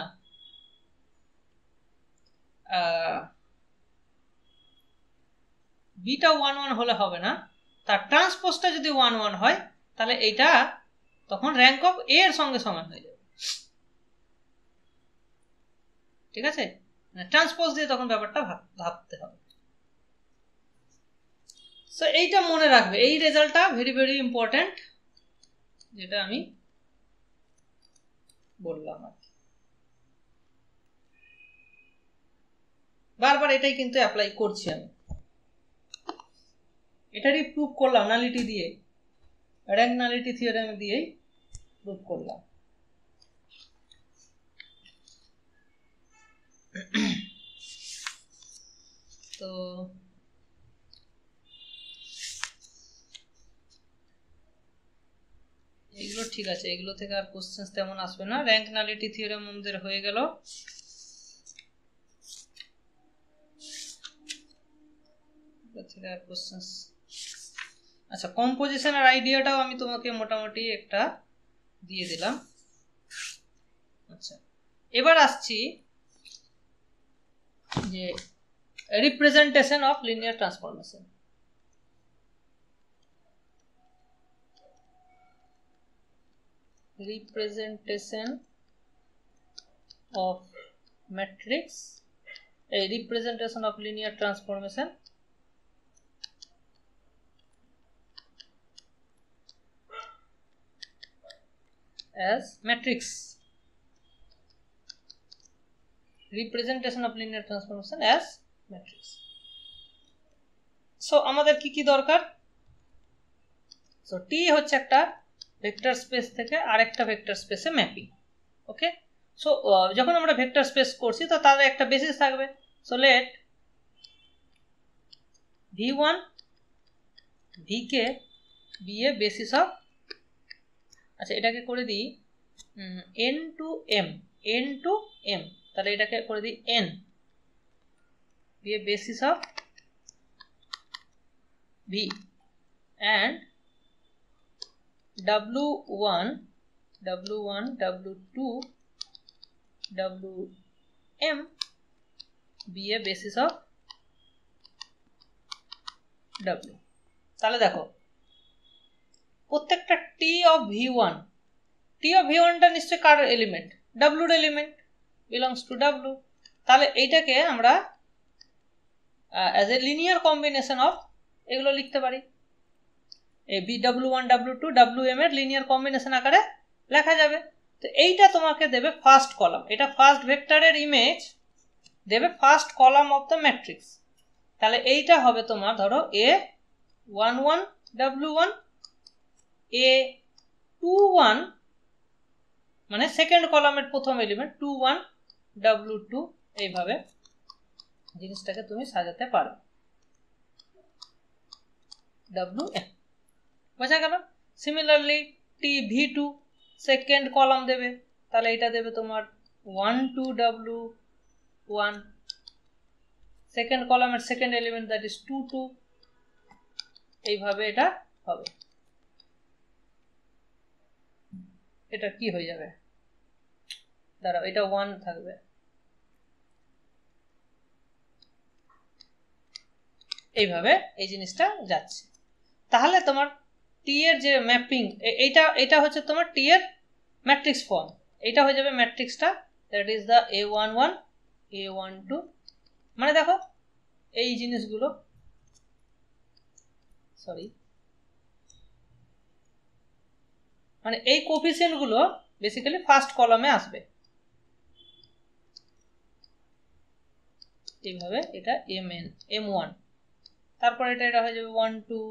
বিটা 1 1 হলে হবে না, তার ট্রান্সপোজটা যদি 1 1 হয়, তাহলে এইটা তখন র্যাঙ্ক অফ এ এর সঙ্গে সমান হয়ে যাবে। ঠিক আছে? ট্রান্সপোজ দিয়ে তখন ব্যাপারটা ভাবতে হবে। সো এইটা মনে রাখবে, এই রেজাল্টটা ভেরি ভেরি ইম্পর্টেন্ট, যেটা আমি বললাম আর কি। বারবার এটাই কিন্তু অ্যাপ্লাই করছি আমি, এটারই প্রুফ করলাম নালিটি দিয়ে, র্যাঙ্ক নালিটি থিওরেম দিয়েই প্রুফ করলাম। তো ঠিক আছে, এগুলো থেকে আর কোশ্চেন তেমন আসবে না। র্যাঙ্ক নালিটি থিওরেম আমাদের হয়ে গেল। থেকে আর কোশ্চেন, আচ্ছা কম্পোজিশনের আইডিয়াটাও আমি তোমাকে মোটামুটি একটা দিয়ে দিলাম। আচ্ছা এবার আসছি যে representation of linear transformation. Representation of matrix, এই representation of linear transformation as matrix. Representation of linear transformation as matrix. So আমাদের কি কি দরকার? So T হচ্ছে একটা ভেক্টর স্পেস থেকে আরেকটা ভেক্টর স্পেসে ম্যাপিং। ওকে, সো যখন আমরা ভেক্টর স্পেস করছি তো তার একটা বেসিস থাকবে। So let V1 Vk be a basis of, আচ্ছা এটাকে করে দিই n to m, তাহলে এটাকে করে দিই n be a basis of V and W1 W2 Wm be a basis of W। তাহলে দেখো প্রত্যেকটা T of V1 টা নিশ্চয়ই কার এলিমেন্ট? W এর এলিমেন্ট, belongs to W। তাহলে এইটাকে আমরা as a linear combination of এগুলো লিখতে পারি, এই W1 W2 Wm এর লিনিয়ার কম্বিনেশন আকারে লেখা যাবে। তো এইটা তোমাকে দেবে ফার্স্ট কলাম, এটা ফার্স্ট ভেক্টরের ইমেজ দেবে first column of the matrix. তাহলে এইটা হবে তোমার ধরো A11 W1 A21 মানে সেকেন্ড কলামের প্রথম এলিমেন্ট 21 W2, এইভাবে জিনিসটাকে তুমি সাজাতে পারো Wm। বোঝা গেল? সিমিলারলি V2 সেকেন্ড কলাম দেবে, তাহলে এটা দেবে তোমার 1 2 W1, সেকেন্ড কলামের সেকেন্ড এলিমেন্ট দ্যাট ইজ 2 2, এইভাবে এটা হবে। এটা কি হয়ে যাবে? দাঁড়াও, এটা 1 থাকবে, এইভাবে এই জিনিসটা যাচ্ছে। তাহলে তোমার টি এর যে ম্যাপিং, এটা হচ্ছে তোমার টি এর ম্যাট্রিক্স ফর্ম, এটা হয়ে যাবে ম্যাট্রিক্সটা that is the A11 A12। মানে দেখো এই জিনিসগুলো, সরি মানে এই কোফিসিয়েন্ট গুলো বেসিক্যালি ফার্স্ট কলামে আসবে, এইভাবে এটা M1, তারপর এটা হয়ে যাবে 1 2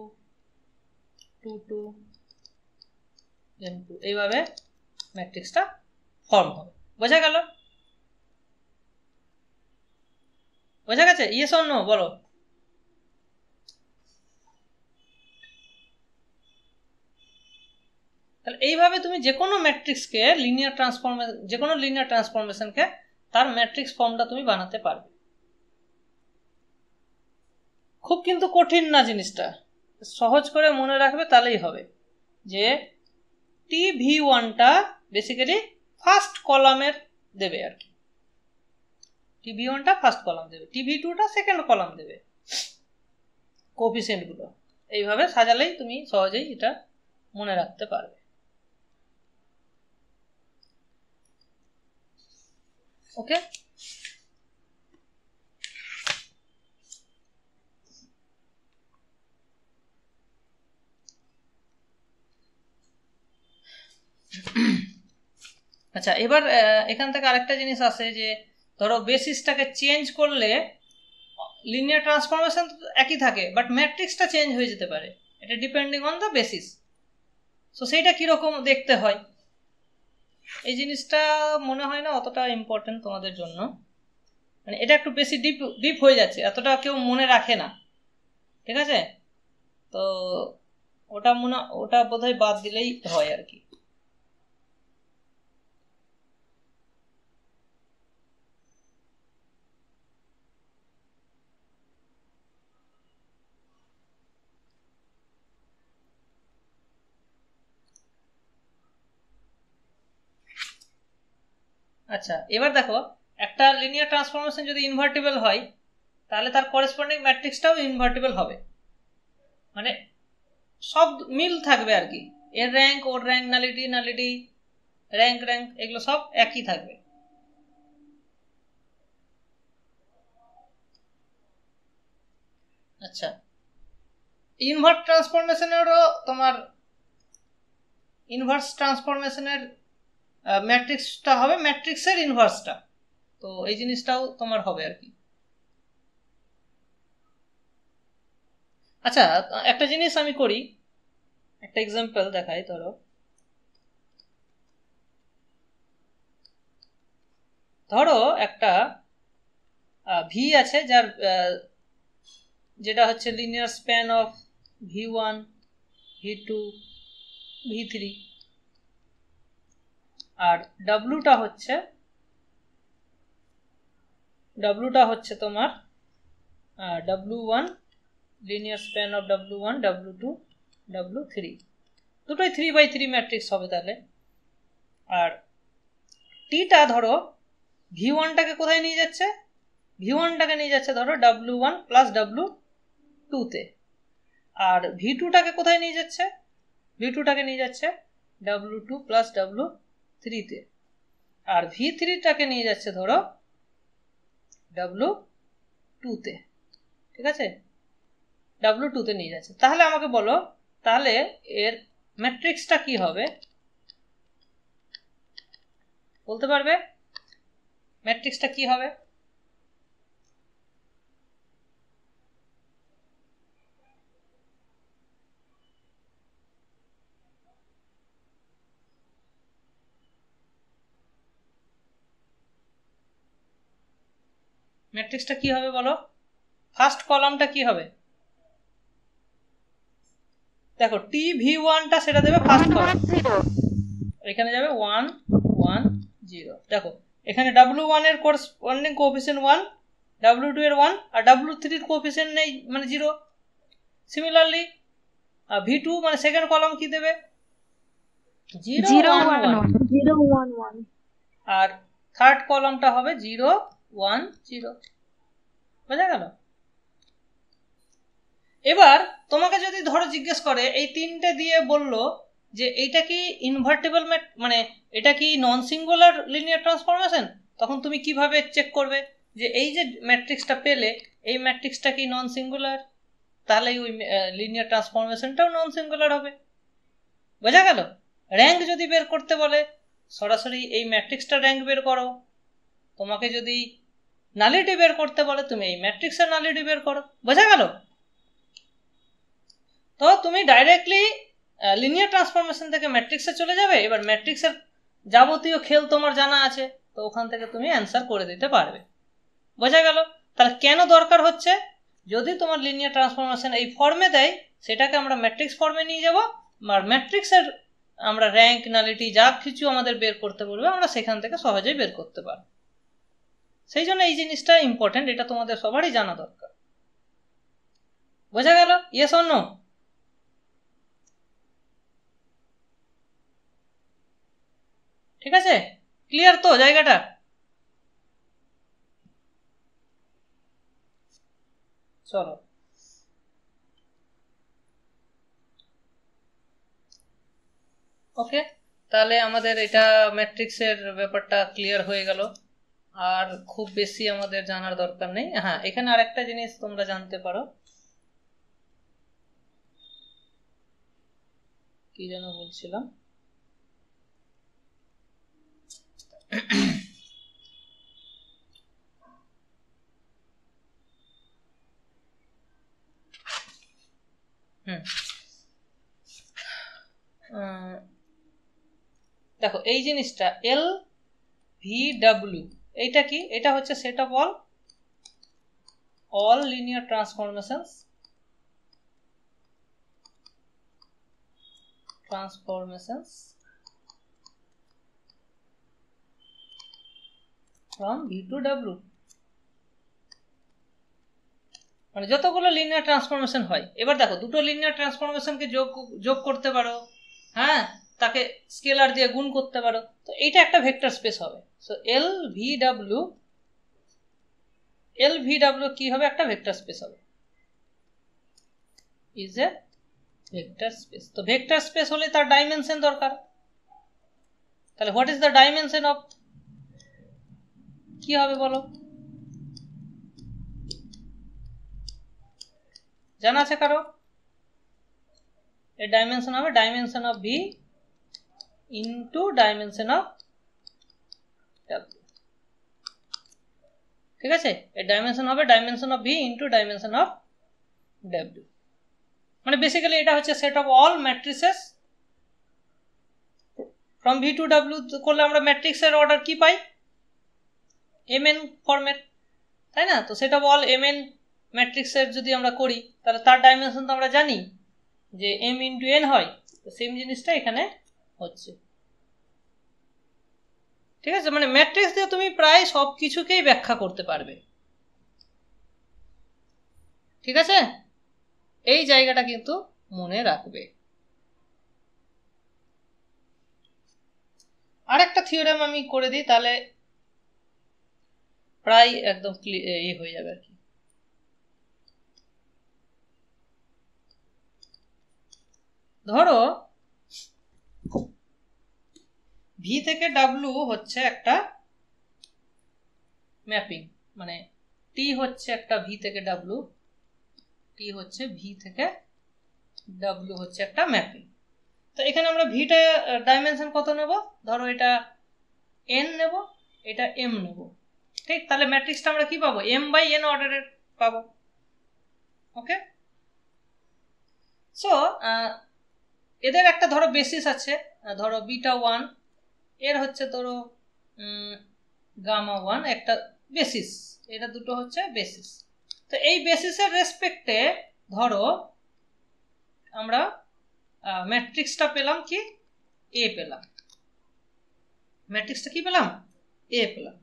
2 2 M2, এইভাবে ম্যাট্রিক্সটা ফর্ম হবে। বোঝা গেল? বোঝা গেছে? ইয়েস অর নো বলো। তাহলে এইভাবে তুমি যে কোনো ম্যাট্রিক্সকে যে কোনো লিনিয়ার ট্রান্সফরমেশনকে তার ম্যাট্রিক্স ফর্মটা তুমি বানাতে পারবে। খুব কিন্তু কঠিন না জিনিসটা, সহজ করে মনে রাখবে তাহলেই হবে। যে TV1টা বেসিক্যালি ফার্স্ট কলামের দেবে আর কি, TV1টা ফার্স্ট কলাম দেবে, TV2টা সেকেন্ড কলাম দেবে, কোএফিসিয়েন্ট গুলো এইভাবে সাজালেই তুমি সহজেই এটা মনে রাখতে পারবে। ওকে, আচ্ছা এবার এখান থেকে আরেকটা জিনিস আসে যে ধরো বেসিসটাকে চেঞ্জ করলে লিনিয়ার ট্রান্সফরমেশন একই থাকে বাট ম্যাট্রিক্সটা চেঞ্জ হয়ে যেতে পারে, এটা depending on the basis. So সেইটা কিরকম দেখতে হয়, এই জিনিসটা মনে হয় না অতটা ইম্পর্টেন্ট তোমাদের জন্য, মানে এটা একটু বেশি ডিপ হয়ে যাচ্ছে, এতটা কেউ মনে রাখে না, ঠিক আছে? তো ওটা বোধহয় বাদ দিলেই হয় আর কি। আচ্ছা, এবার দেখো একটা লিনিয়ার ট্রান্সফরমেশন যদি ইনভার্টিবল হয় তাহলে তার করেসপন্ডিং ম্যাট্রিক্সটাও ইনভার্টিবল হবে, মানে সব মিল থাকবে আর কি, এর র্যাঙ্ক ওর rank, nullity nullity, rank rank, এগুলো সব একই থাকবে। আচ্ছা, ইনভার্স ট্রান্সফরমেশনেরও তোমার ইনভার্স ট্রান্সফরমেশনের ম্যাট্রিক্সটা হবে ম্যাট্রিক্সের ইনভার্সটা, তো এই জিনিসটাও তোমার হবে আর কি। আচ্ছা, একটা জিনিস আমি করি, একটা এক্সাম্পল দেখাই। ধরো একটা ভি আছে যার যেটা হচ্ছে linear span of v1 v2 v3, আর ডাব্লুটা হচ্ছে তোমার w1 linear span of w1 w2 w3, দুটোই 3x3 ম্যাট্রিক্স হবে তাহলে। আর টিটা ধরো v1টাকে কোথায় নিয়ে যাচ্ছে, v1টাকে নিয়ে যাচ্ছে ধরো w1 প্লাস w2 তে, আর v2টাকে কোথায় নিয়ে যাচ্ছে, v2টাকে নিয়ে যাচ্ছে w2 প্লাস w3 তে, আর v3টাকে নিয়ে যাচ্ছে ধরো w2 তে, ঠিক আছে, w2 তে নিয়ে যাচ্ছে। তাহলে আমাকে বলো তাহলে এর ম্যাট্রিক্সটা কি হবে, বলতে পারবে ম্যাট্রিক্সটা কি হবে? ম্যাট্রিক্সটা কি হবে বলো, ফার্স্ট কলামটা কি হবে? দেখো টি v1টা সেটা দেবে ফার্স্ট কলাম, এখানে যাবে 1 1 0। দেখো এখানে w1 এর করেসপন্ডিং কোএফিসিয়েন্ট 1, w2 এর 1, আর w3 এর কোএফিসিয়েন্ট নেই মানে 0। সিমিলারলি v2 মানে সেকেন্ড কলাম কি দেবে 0 1 1, 0 1 1, আর থার্ড কলামটা হবে 0 1 0। বোঝা গেল? এবার তোমাকে যদি ধরো জিজ্ঞেস করে এই তিনটে দিয়ে বললো যে এইটা কি ইনভার্টিবল মানে এটা কি নন সিঙ্গুলার লিনিয়ার ট্রান্সফরমেশন, তখন তুমি কিভাবে চেক করবে যে এই যে ম্যাট্রিক্সটা পেলে এই ম্যাট্রিক্সটা কি নন সিঙ্গুলার, তাহলে ওই লিনিয়ার ট্রান্সফরমেশনটাও নন সিঙ্গুলার হবে। বোঝা গেল? র্যাঙ্ক যদি বের করতে বলে সরাসরি এই ম্যাট্রিক্সটা র্যাঙ্ক বের করো, তোমাকে যদি নালিটি বের করতে বলে তুমি এই ম্যাট্রিক্সের নালিটি বের করো। বোঝা গেল? তো তুমি ডাইরেক্টলি লিনিয়ার ট্রান্সফরমেশন থেকে ম্যাট্রিক্সে চলে যাবে, এবার ম্যাট্রিক্সের যাবতীয় খেল তোমার জানা আছে, তো ওখান থেকে তুমি অ্যান্সার করে দিতে পারবে। বোঝা গেল? তাহলে কেন দরকার হচ্ছে, যদি তোমার লিনিয়ার ট্রান্সফরমেশন এই ফর্মে দেয় সেটাকে আমরা ম্যাট্রিক্স ফর্মে নিয়ে যাব, আর ম্যাট্রিক্সের আমরা র্যাঙ্ক নালিটি যা কিছু আমাদের বের করতে বলবে আমরা সেখান থেকে সহজেই বের করতে পারব। সেই জন্য এই জিনিসটা ইম্পর্টেন্ট, এটা তোমাদের সবারই জানা দরকার। বোঝা গেল? Yes or no? ঠিক আছে, ক্লিয়ার তো জায়গাটা? চলো ওকে, তাহলে আমাদের এটা ম্যাট্রিক্সের ব্যাপারটা ক্লিয়ার হয়ে গেল, আর খুব বেশি আমাদের জানার দরকার নেই। হ্যাঁ, এখানে আরেকটা জিনিস তোমরা জানতে পারো, কি যেন বলছিলাম, দেখো এই জিনিসটা এল ভি ডাব্লিউ, এইটা কি, এটা হচ্ছে set of all linear transformations from V to W, মানে যতগুলো লিনিয়ার ট্রান্সফরমেশন হয়। এবার দেখো দুটো লিনিয়ার ট্রান্সফরমেশনকে যোগ করতে পারো, হ্যাঁ, তাকে স্কেলার দিয়ে গুণ করতে পারো, তো এইটা একটা ভেক্টর স্পেস হবে। সো এল ভি ডাব্লিউ কি হবে, একটা ভেক্টর স্পেস হবে, ইজ এ ভেক্টর স্পেস। তো ভেক্টর স্পেস হলে তার ডাইমেনশন দরকার, তাহলে what is the dimension of, কি হবে বলো, জানা আছে কারো? এর ডাইমেনশন হবে dimension of V into dimension of W, ঠিক আছে? এর ডাইমেনশন হবে dimension of V into dimension of W, মানে বেসিক্যালি এটা হচ্ছে set of all matrices from V to W করলে আমরা ম্যাট্রিক্সের অর্ডার কি পাই, mn ফর্মের, তাই না? তো সেট অফ অল mn ম্যাট্রিক্সের যদি আমরা করি তাহলে তার ডাইমেনশন তো আমরা জানি যে m ইন্টু n হয়, তো সেম জিনিসটা এখানে হচ্ছে, ঠিক আছে? মানে ম্যাট্রিক্স দিয়ে তুমি প্রায় সব কিছুকেই ব্যাখ্যা করতে পারবে, ঠিক আছে? এই জায়গাটা কিন্তু মনে রাখবে। আরেকটা থিওরেম আমি করে দিই, তাহলে প্রায় একদম হয়ে যাবে আর কি। ধরো ভি থেকে ডাব্লু হচ্ছে একটা ম্যাপিং, মানে টি হচ্ছে একটা ভি থেকে ডাব্লু, টি হচ্ছে ভি থেকে ডাব্লু হচ্ছে একটা ম্যাপিং। তো এখানে আমরা ভিটা ডাইমেনশন কত নেব, ধরো এটা এন নেব, এটা এম নেব, ঠিক? তাহলে ম্যাট্রিক্সটা আমরা কি পাবো, এম বাই এন অর্ডারের পাবো, ওকে? সো এদের একটা ধরো বেসিস আছে, ধরো বিটা 1, এর হচ্ছে ধরো গামা 1 একটা বেসিস, এটা দুটো হচ্ছে বেসিস। তো এই বেসিসের রেসপেক্টে ধরো আমরা ম্যাট্রিক্সটা পেলাম কি, এ পেলাম, ম্যাট্রিক্সটা কি পেলাম, এ পেলাম।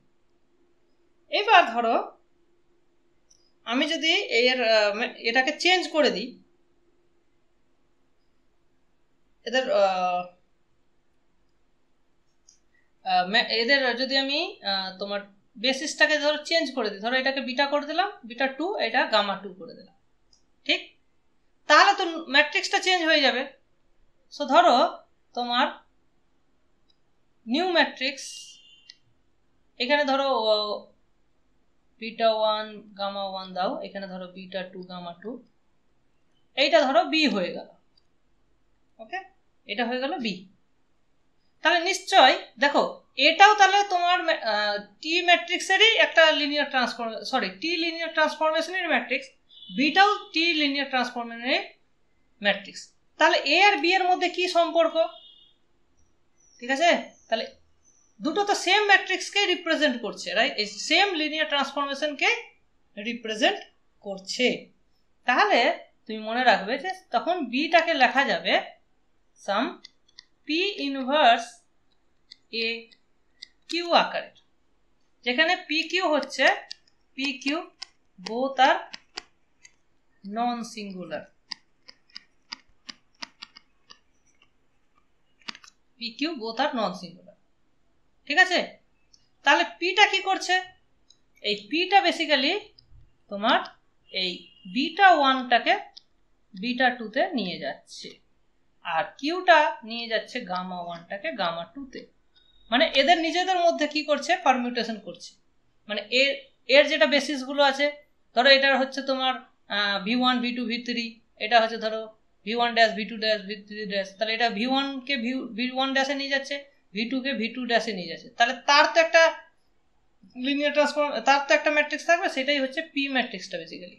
এবার ধরো আমি যদি এটাকে চেঞ্জ করে দিই, এদের যদি আমি তোমার বেসিসটাকে ধরো চেঞ্জ করে দিই, ধরো এটাকে বিটা করে দিলাম, বিটা 2, এটা গামা 2 করে দিলাম, ঠিক? তাহলে তো ম্যাট্রিক্সটা চেঞ্জ হয়ে যাবে। সো ধরো তোমার নিউ ম্যাট্রিক্স, এখানে ধরো বিটা 1 গামা 1 দাও, এখানে ধরো বিটা 2 গামা 2, এইটা ধরো বি হয়ে গেল, ওকে? এটা হয়ে গেল বি। তাহলে নিশ্চয় দেখো এটাও তাহলে তোমার টি ম্যাট্রিক্সেরই একটা লিনিয়ার টি লিনিয়ার ট্রান্সফরমেশনের ম্যাট্রিক্স, বিটাও টি লিনিয়ার ট্রান্সফরমেশনের ম্যাট্রিক্স। তাহলে এ আর বি এর মধ্যে কি সম্পর্ক, ঠিক আছে? তাহলে দুটো তো সেম ম্যাট্রিক্সকে রিপ্রেজেন্ট করছে, রাইট? এই সেম লিনিয়ার ট্রান্সফরমেশনকে রিপ্রেজেন্ট করছে। তাহলে তুমি মনে রাখবে যে তখন বিটাকে লেখা যাবে some P inverse A Q আকারের, যেখানে পি কিউ হচ্ছে P Q both are non singular, P Q both are non singular, ঠিক আছে? তাহলে পিটা কি করছে, এই পিটা বেসিক্যালি তোমার এই বিটা 1টাকে বিটা 2তে নিয়ে যাচ্ছে, আর কিউটা নিয়ে যাচ্ছে গামা 1টাকে গামা 2তে। মানে এদের নিজেদের মধ্যে কি করছে, পারমিউটেশন করছে। মানে এর যেটা বেসিসগুলো আছে, ধরো এটার হচ্ছে তোমার v1 v2 v3, এটা হচ্ছে ধরো v1 dash v2 dash v3 dash, তাহলে এটা v1 কে v1 ড্যাশে নিয়ে যাচ্ছে, v2 কে v2 ড্যাশে নিয়ে যাচ্ছে, তাহলে তার তো একটা লিনিয়ার ট্রান্সফর্ম, তার তো একটা ম্যাট্রিক্স থাকবে, সেটাই হচ্ছে পি ম্যাট্রিক্সটা বেসিক্যালি,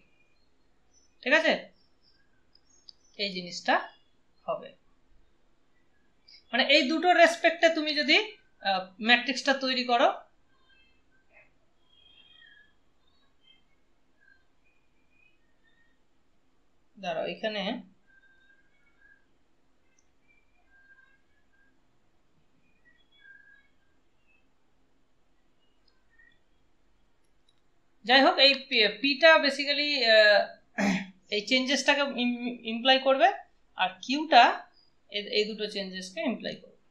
ঠিক আছে? এই জিনিসটা হবে, মানে এই দুটো রেসপেক্টে তুমি যদি ম্যাট্রিক্সটা তৈরি করো, দাঁড়াও এখানে যাই হোক এই পিটা বেসিক্যালি এই চেঞ্জেসটাকে ইমপ্লাই করবে, আর কিউটা এই দুটো চেঞ্জেসকে ইমপ্লাই করবে।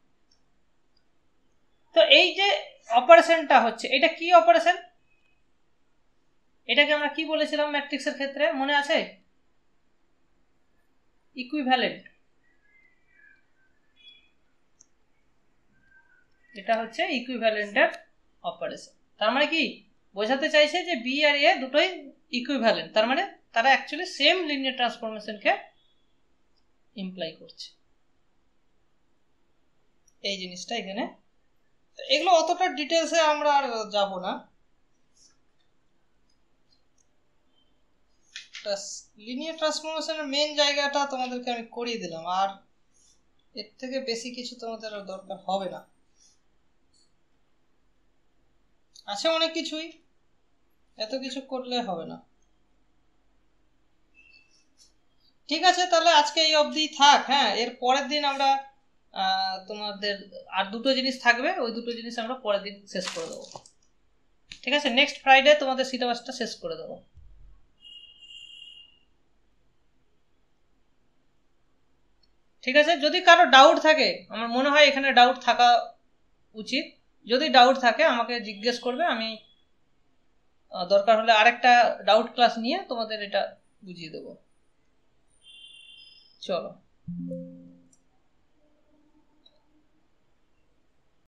তো এই যে অপারেশনটা হচ্ছে, এটা কি অপারেশন? এটাকে আমরা কি বলেছিলাম ম্যাট্রিক্সের ক্ষেত্রে, মনে আছে? ইকুইভ্যালেন্ট। এটা হচ্ছে ইকুইভ্যালেন্টের অপারেশন। তার মানে কি বোঝাতে চাইছে যে বি আর এ দুটোই ইকুইভ্যালেন্ট, তার মানে তারা অ্যাকচুয়ালি সেম লিনিয়ার ট্রান্সফরমেশনকে ইমপ্লাই করছে। এই জিনিসটা এখানে, এগুলো অতটা ডিটেলসে আমরা আর যাব না। লিনিয়ার ট্রান্সফরমেশনের মেন জায়গাটা তোমাদেরকে আমি করিয়ে দিলাম, আর এর থেকে বেশি কিছু তোমাদের আর দরকার হবে না। আছে অনেক কিছুই, এত কিছু করলে হবে না। ঠিক আছে, তাহলে আজকে এই অবধি থাক। হ্যাঁ, এর পরের দিন আমরা তোমাদের আর দুটো জিনিস থাকবে, ওই দুটো জিনিস আমরা পরের দিন শেষ করে দেবো। ঠিক আছে, নেক্সট ফ্রাইডে তোমাদের সিলেবাসটা শেষ করে দেবো। ঠিক আছে, যদি কারো ডাউট থাকে, আমার মনে হয় এখানে ডাউট থাকা উচিত, যদি ডাউট থাকে আমাকে জিজ্ঞেস করবে, আমি দরকার হলে আরেকটা ডাউট ক্লাস নিয়ে তোমাদের এটা বুঝিয়ে দেবো। চলো।